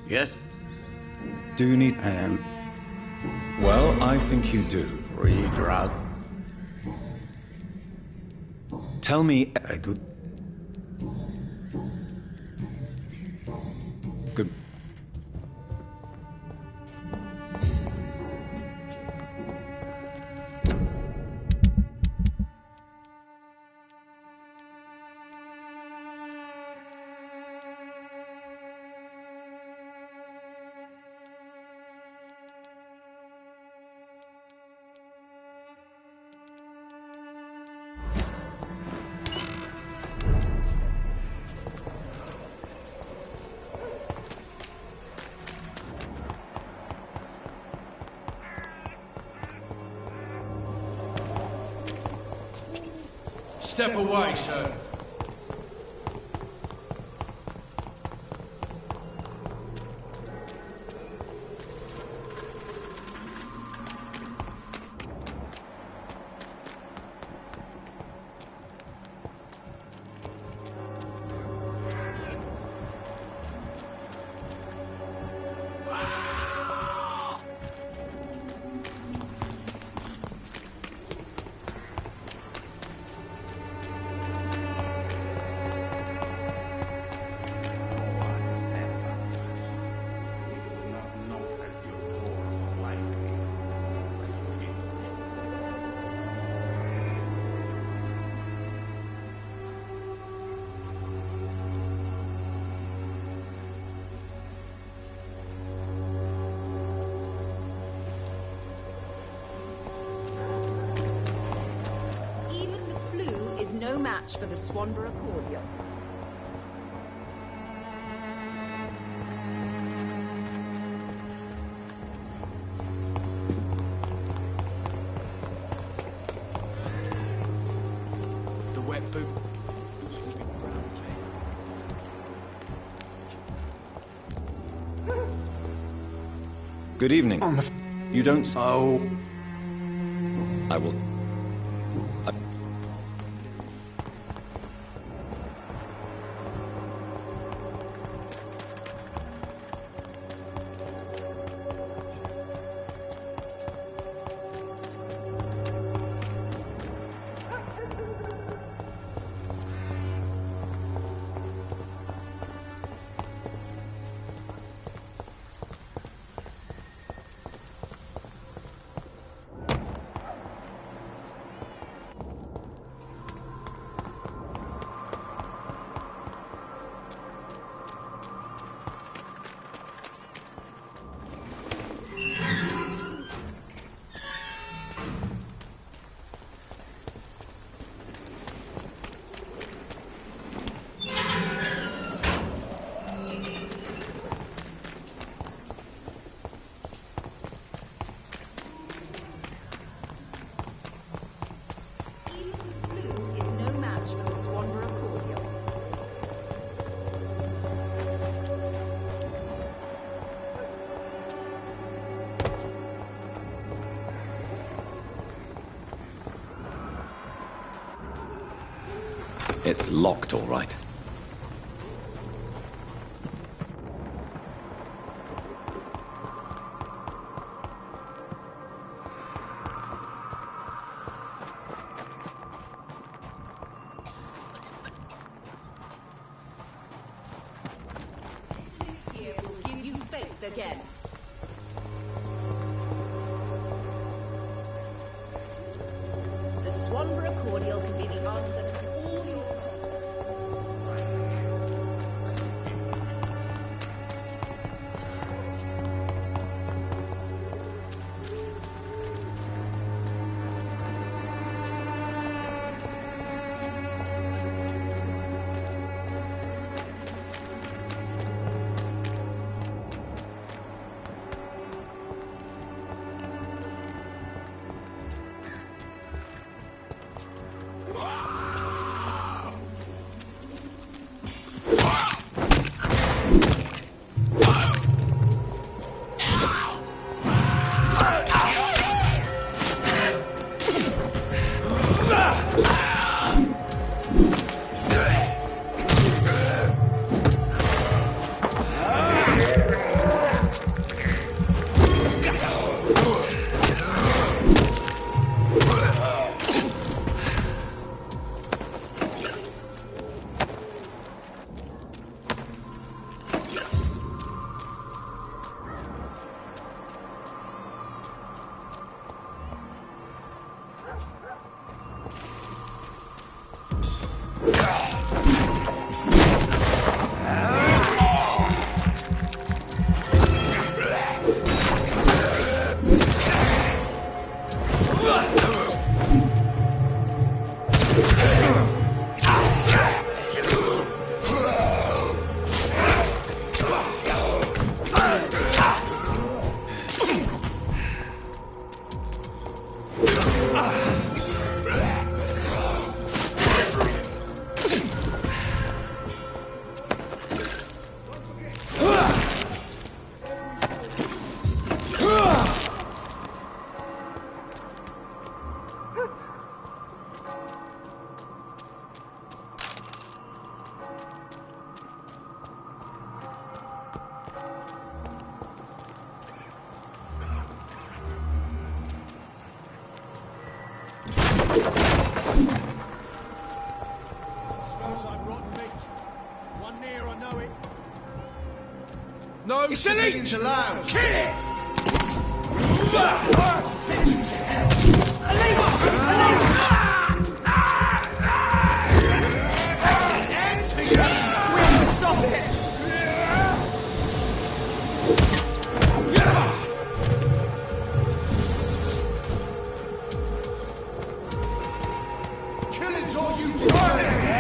Yes? Do you need... Well, I think you do. Free drug? Tell me... I do... Good. Step away, sir. match for the Swanborough cordial. The wet boot. Good evening. You don't... Oh. I will... It's locked, all right. This year will give you faith again. The Swanborough cordial can be the answer to all your No civilians allowed. Kill it! Send you to hell. End to you. We have to stop it. Killing's all you do.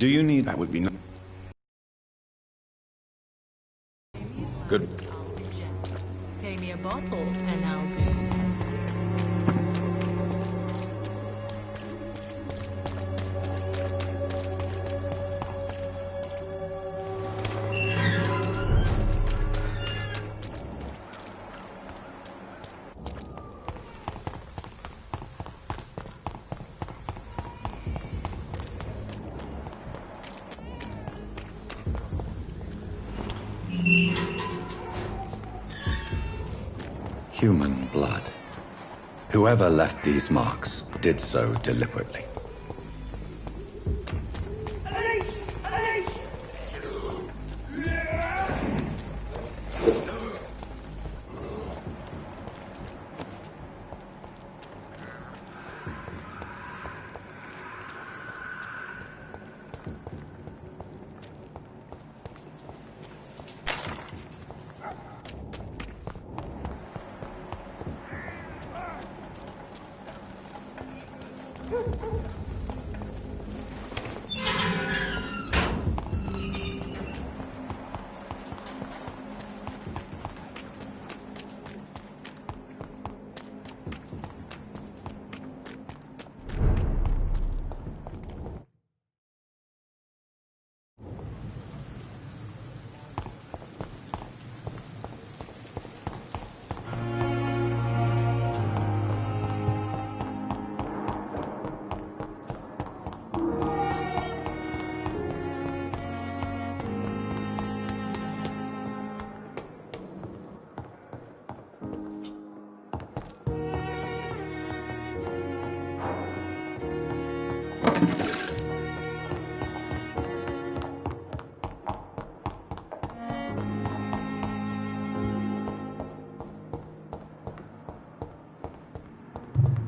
Do you need... That would be nice. Good. Pay me a bottle and I'll be Human blood. Whoever left these marks did so deliberately.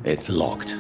It's locked.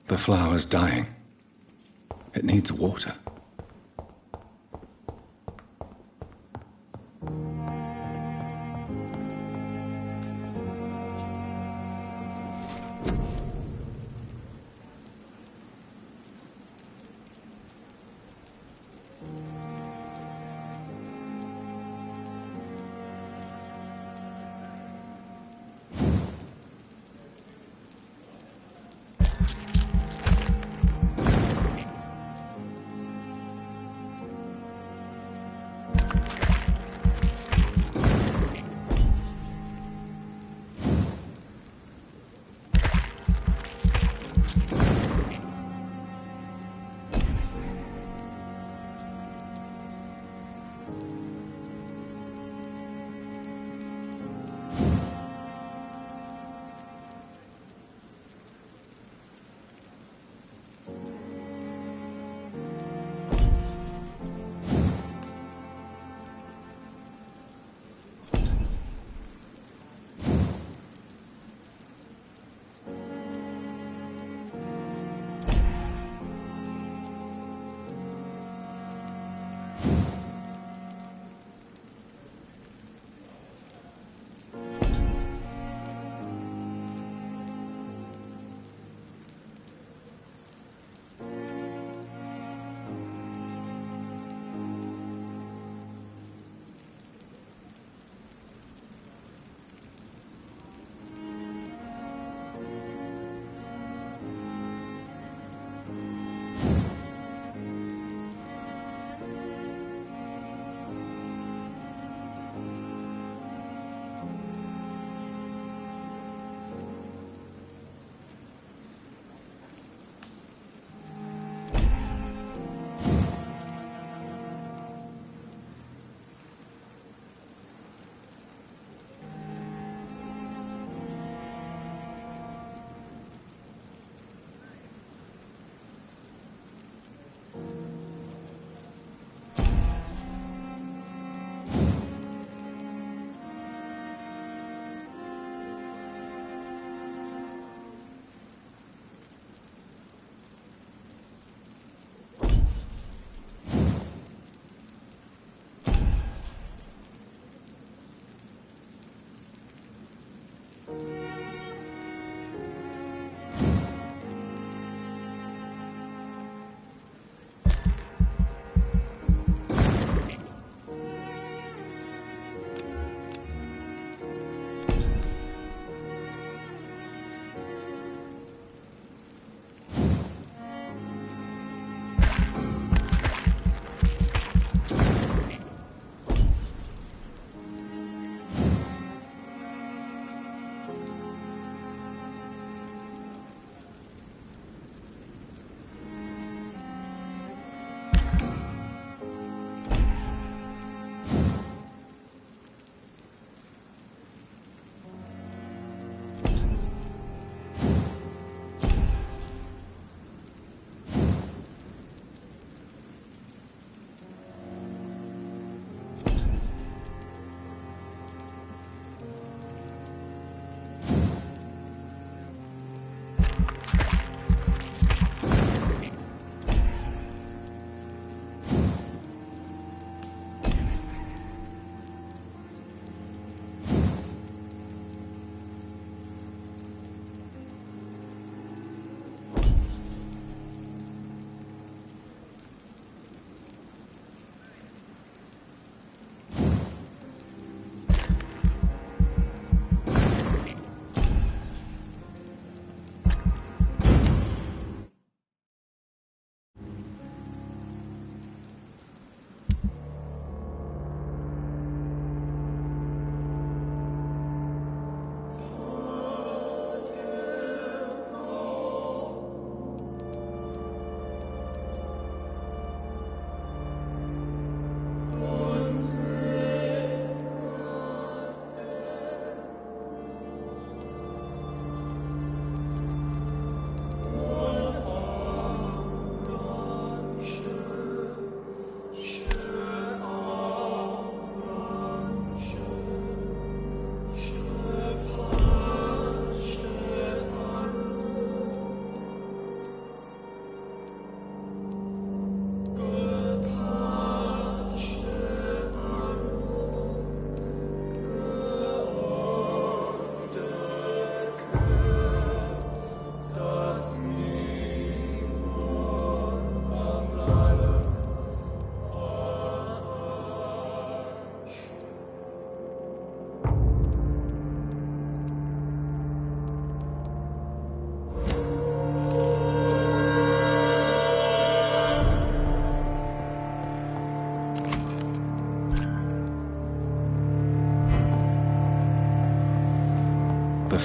The flower's dying. It needs water.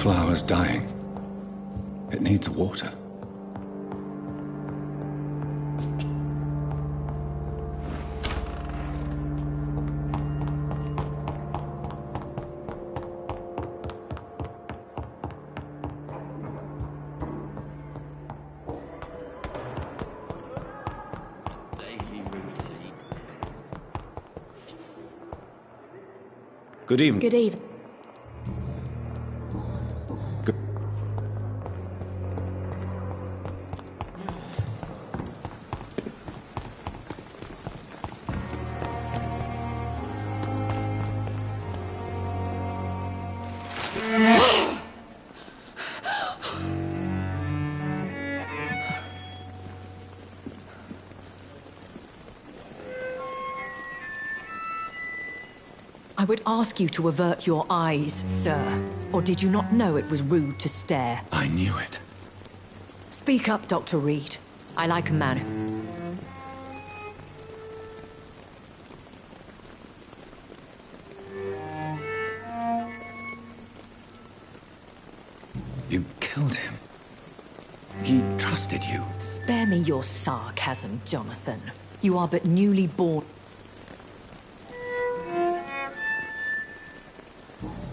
flower's dying. It needs water. Good evening. Good evening. I would ask you to avert your eyes, sir. Or did you not know it was rude to stare? I knew it. Speak up, Dr. Reed. I like a man who... You killed him. He trusted you. Spare me your sarcasm, Jonathan. You are but newly born.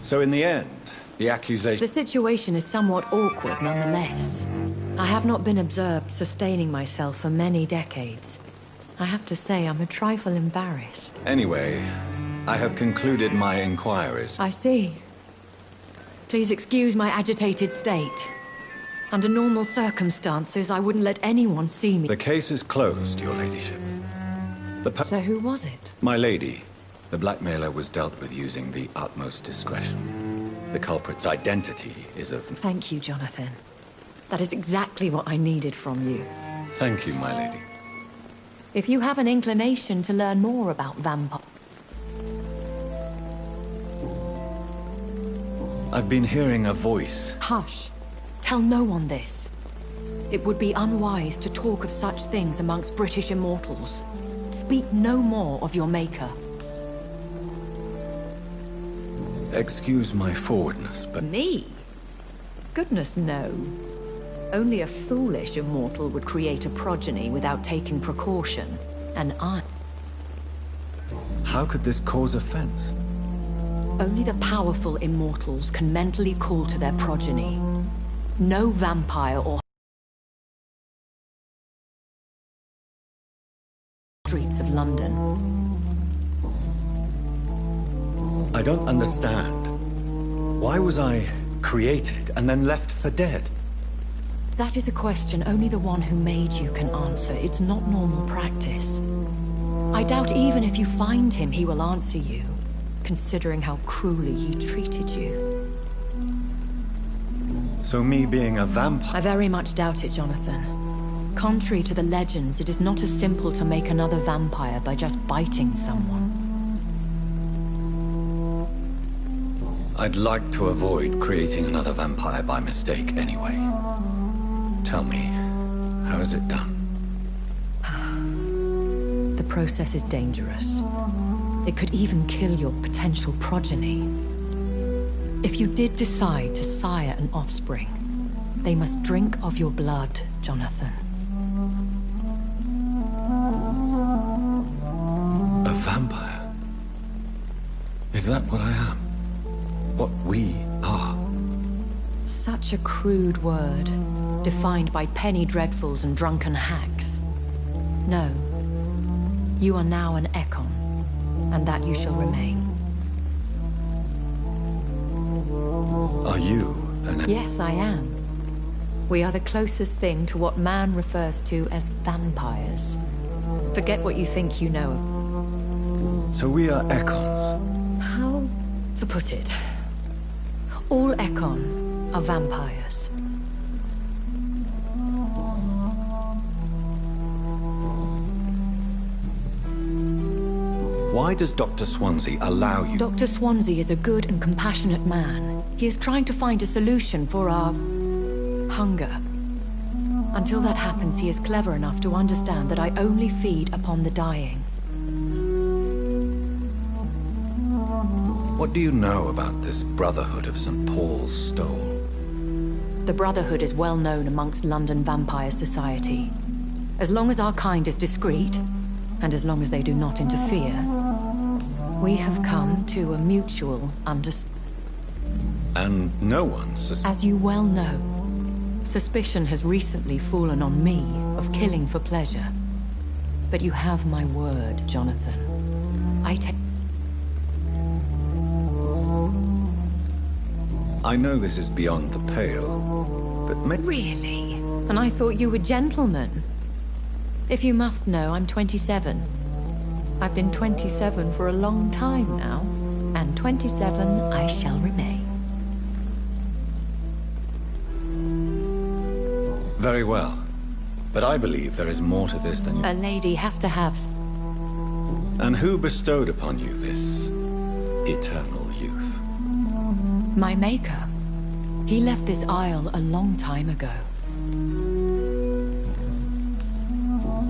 So in the end, the accusation... The situation is somewhat awkward nonetheless. I have not been observed sustaining myself for many decades. I have to say I'm a trifle embarrassed. Anyway, I have concluded my inquiries. I see. Please excuse my agitated state. Under normal circumstances, I wouldn't let anyone see me. The case is closed, Your Ladyship. So who was it? My lady. The blackmailer was dealt with using the utmost discretion. The culprit's identity is of... Thank you, Jonathan. That is exactly what I needed from you. Thank you, my lady. If you have an inclination to learn more about vampires... I've been hearing a voice. Hush. Tell no one this. It would be unwise to talk of such things amongst British immortals. Speak no more of your maker. Excuse my forwardness, but... Me? Goodness, no. Only a foolish immortal would create a progeny without taking precaution. And I... How could this cause offense? Only the powerful immortals can mentally call to their progeny. No vampire or... streets of London. I don't understand. Why was I created and then left for dead? That is a question only the one who made you can answer. It's not normal practice. I doubt even if you find him, he will answer you, considering how cruelly he treated you. So me being a vampire... I very much doubt it, Jonathan. Contrary to the legends, it is not as simple to make another vampire by just biting someone. I'd like to avoid creating another vampire by mistake anyway. Tell me, how is it done? The process is dangerous. It could even kill your potential progeny. If you did decide to sire an offspring, they must drink of your blood, Jonathan. A vampire? Is that what I am? What we are? Such a crude word, defined by penny dreadfuls and drunken hacks. No. You are now an Ekon, and that you shall remain. Are you an... Yes, I am. We are the closest thing to what man refers to as vampires. Forget what you think you know. So we are Ekons? How to put it? All Ekon are vampires. Why does Dr. Swansea allow you... Dr. Swansea is a good and compassionate man. He is trying to find a solution for our... hunger. Until that happens, he is clever enough to understand that I only feed upon the dying. What do you know about this Brotherhood of St. Paul's Stole? The Brotherhood is well known amongst London vampire society. As long as our kind is discreet, and as long as they do not interfere, we have come to a mutual understanding. And no one As you well know, suspicion has recently fallen on me of killing for pleasure. But you have my word, Jonathan. I know this is beyond the pale, but Really? And I thought you were gentlemen. If you must know, I'm 27. I've been 27 for a long time now, and 27 I shall remain. Very well. But I believe there is more to this than you... A lady has to have... And who bestowed upon you this eternal youth? My maker. He left this isle a long time ago.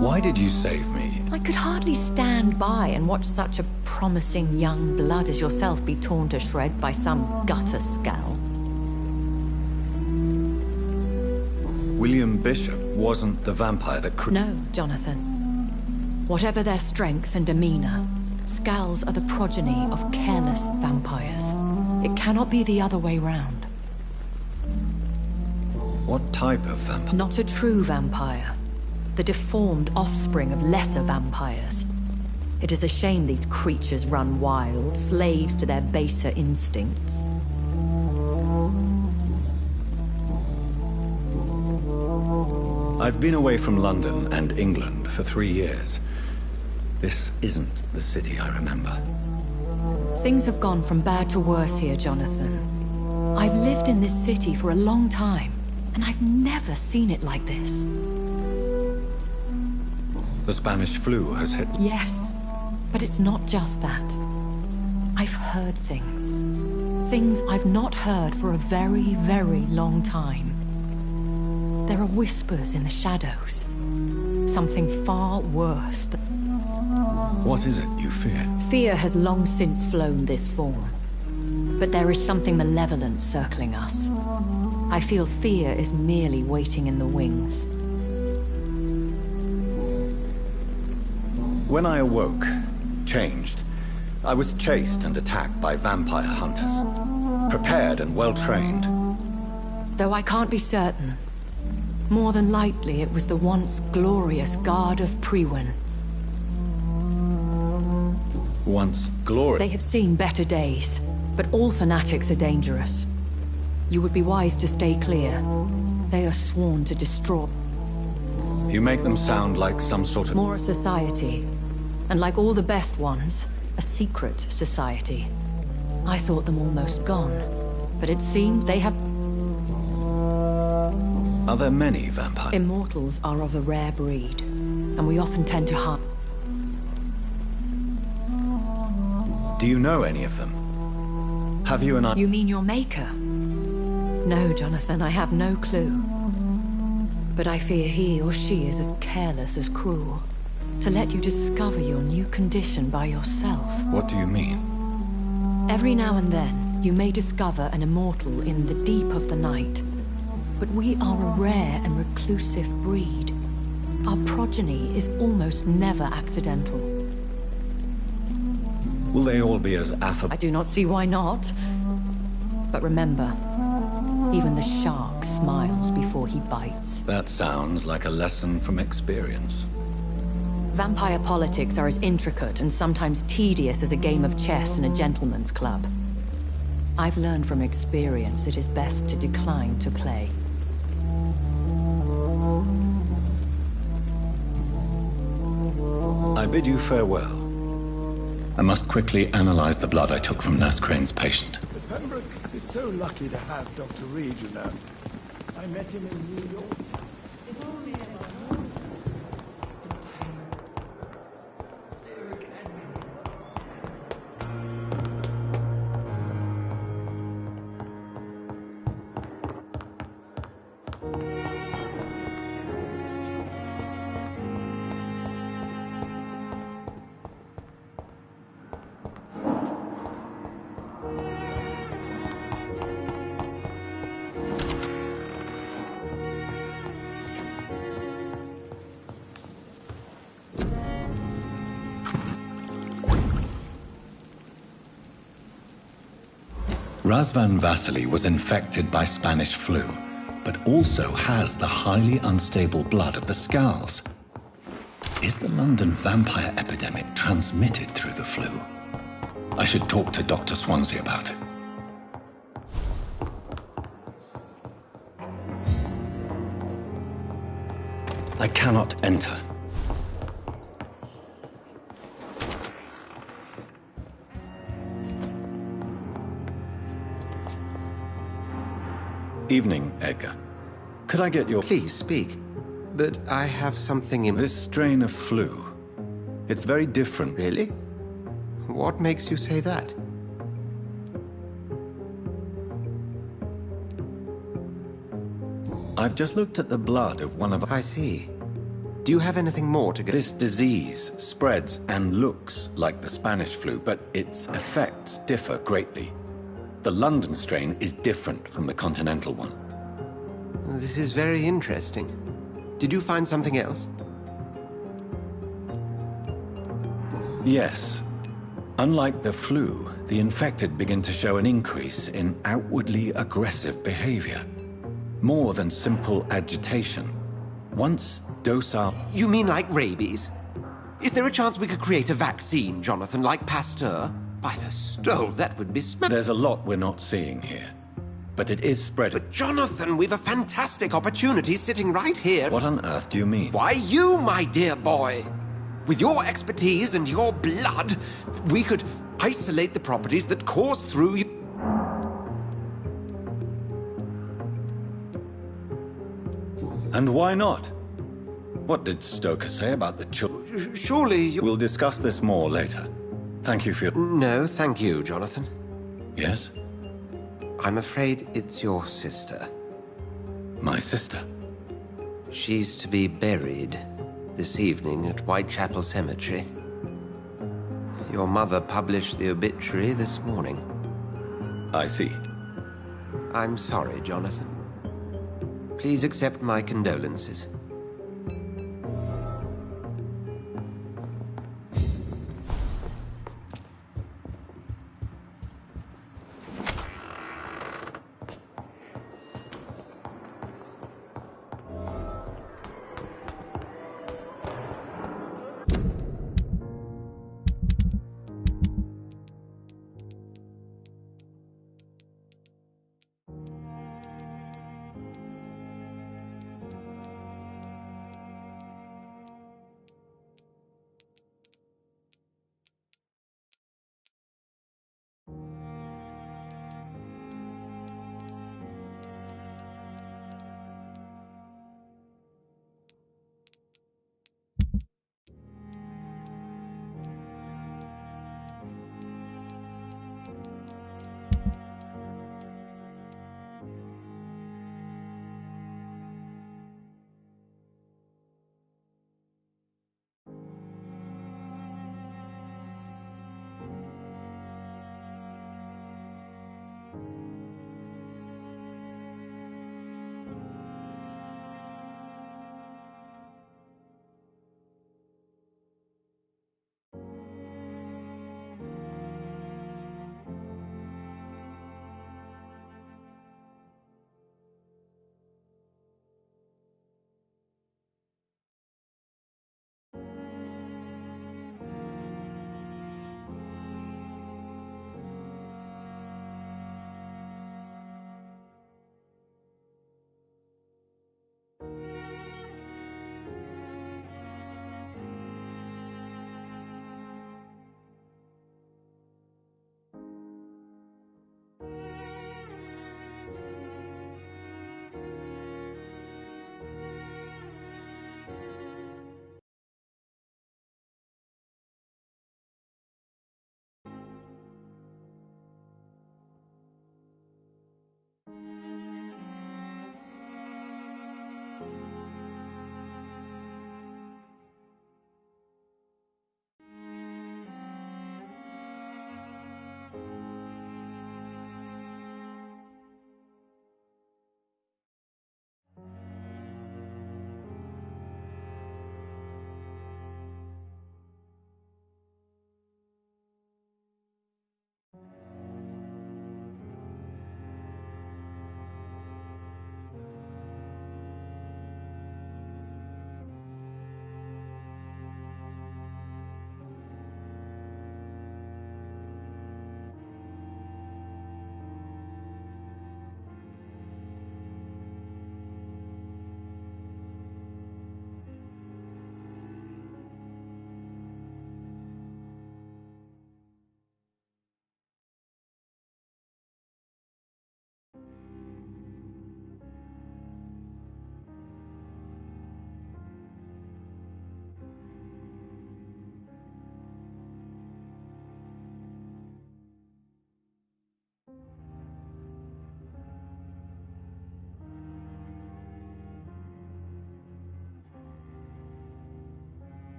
Why did you save me? I could hardly stand by and watch such a promising young blood as yourself be torn to shreds by some gutter scowl. William Bishop wasn't the vampire that No, Jonathan. Whatever their strength and demeanor, Scowls are the progeny of careless vampires. It cannot be the other way round. What type of vampire? Not a true vampire. The deformed offspring of lesser vampires. It is a shame these creatures run wild, slaves to their baser instincts. I've been away from London and England for 3 years. This isn't the city I remember. Things have gone from bad to worse here, Jonathan. I've lived in this city for a long time, and I've never seen it like this. The Spanish flu has hit... Yes, but it's not just that. I've heard things. Things I've not heard for a very, very long time. There are whispers in the shadows. Something far worse than... What is it you fear? Fear has long since flown this form. But there is something malevolent circling us. I feel fear is merely waiting in the wings. When I awoke, changed, I was chased and attacked by vampire hunters. Prepared and well-trained. Though I can't be certain. More than likely, it was the once glorious Guard of Priwen. Once glorious? They have seen better days, but all fanatics are dangerous. You would be wise to stay clear. They are sworn to destroy. You make them sound like some sort of... More a society. And like all the best ones, a secret society. I thought them almost gone, but it seemed they have... Are there many vampires? Immortals are of a rare breed, and we often tend to harm. Do you know any of them? Have you an idea? You mean your maker? No, Jonathan, I have no clue. But I fear he or she is as careless as cruel. To let you discover your new condition by yourself. What do you mean? Every now and then, you may discover an immortal in the deep of the night. But we are a rare and reclusive breed. Our progeny is almost never accidental. Will they all be as affable? I do not see why not. But remember, even the shark smiles before he bites. That sounds like a lesson from experience. Vampire politics are as intricate and sometimes tedious as a game of chess in a gentleman's club. I've learned from experience it is best to decline to play. I bid you farewell. I must quickly analyze the blood I took from Nurse Crane's patient. Pembroke is so lucky to have Dr. Reed, you know. I met him in New York. Razvan Vasily was infected by Spanish flu, but also has the highly unstable blood of the Skulls. Is the London vampire epidemic transmitted through the flu? I should talk to Dr. Swansea about it. I cannot enter. Evening, Edgar. Could I get your... Please speak. But I have something in... This strain of flu. It's very different. Really? What makes you say that? I've just looked at the blood of one of... I see. Do you have anything more to get... This disease spreads and looks like the Spanish flu, but its effects differ greatly. The London strain is different from the continental one. This is very interesting. Did you find something else? Yes. Unlike the flu, the infected begin to show an increase in outwardly aggressive behavior. More than simple agitation. Once docile... You mean like rabies? Is there a chance we could create a vaccine, Jonathan, like Pasteur? By the stove, that would be There's a lot we're not seeing here. But it is spreading. But Jonathan, we've a fantastic opportunity sitting right here. What on earth do you mean? Why, you, my dear boy. With your expertise and your blood, we could isolate the properties that course through you. And why not? What did Stoker say about the children? Surely you... We'll discuss this more later. Thank you for your... No, thank you, Jonathan. Yes? I'm afraid it's your sister. My sister? She's to be buried this evening at Whitechapel Cemetery. Your mother published the obituary this morning. I see. I'm sorry, Jonathan. Please accept my condolences.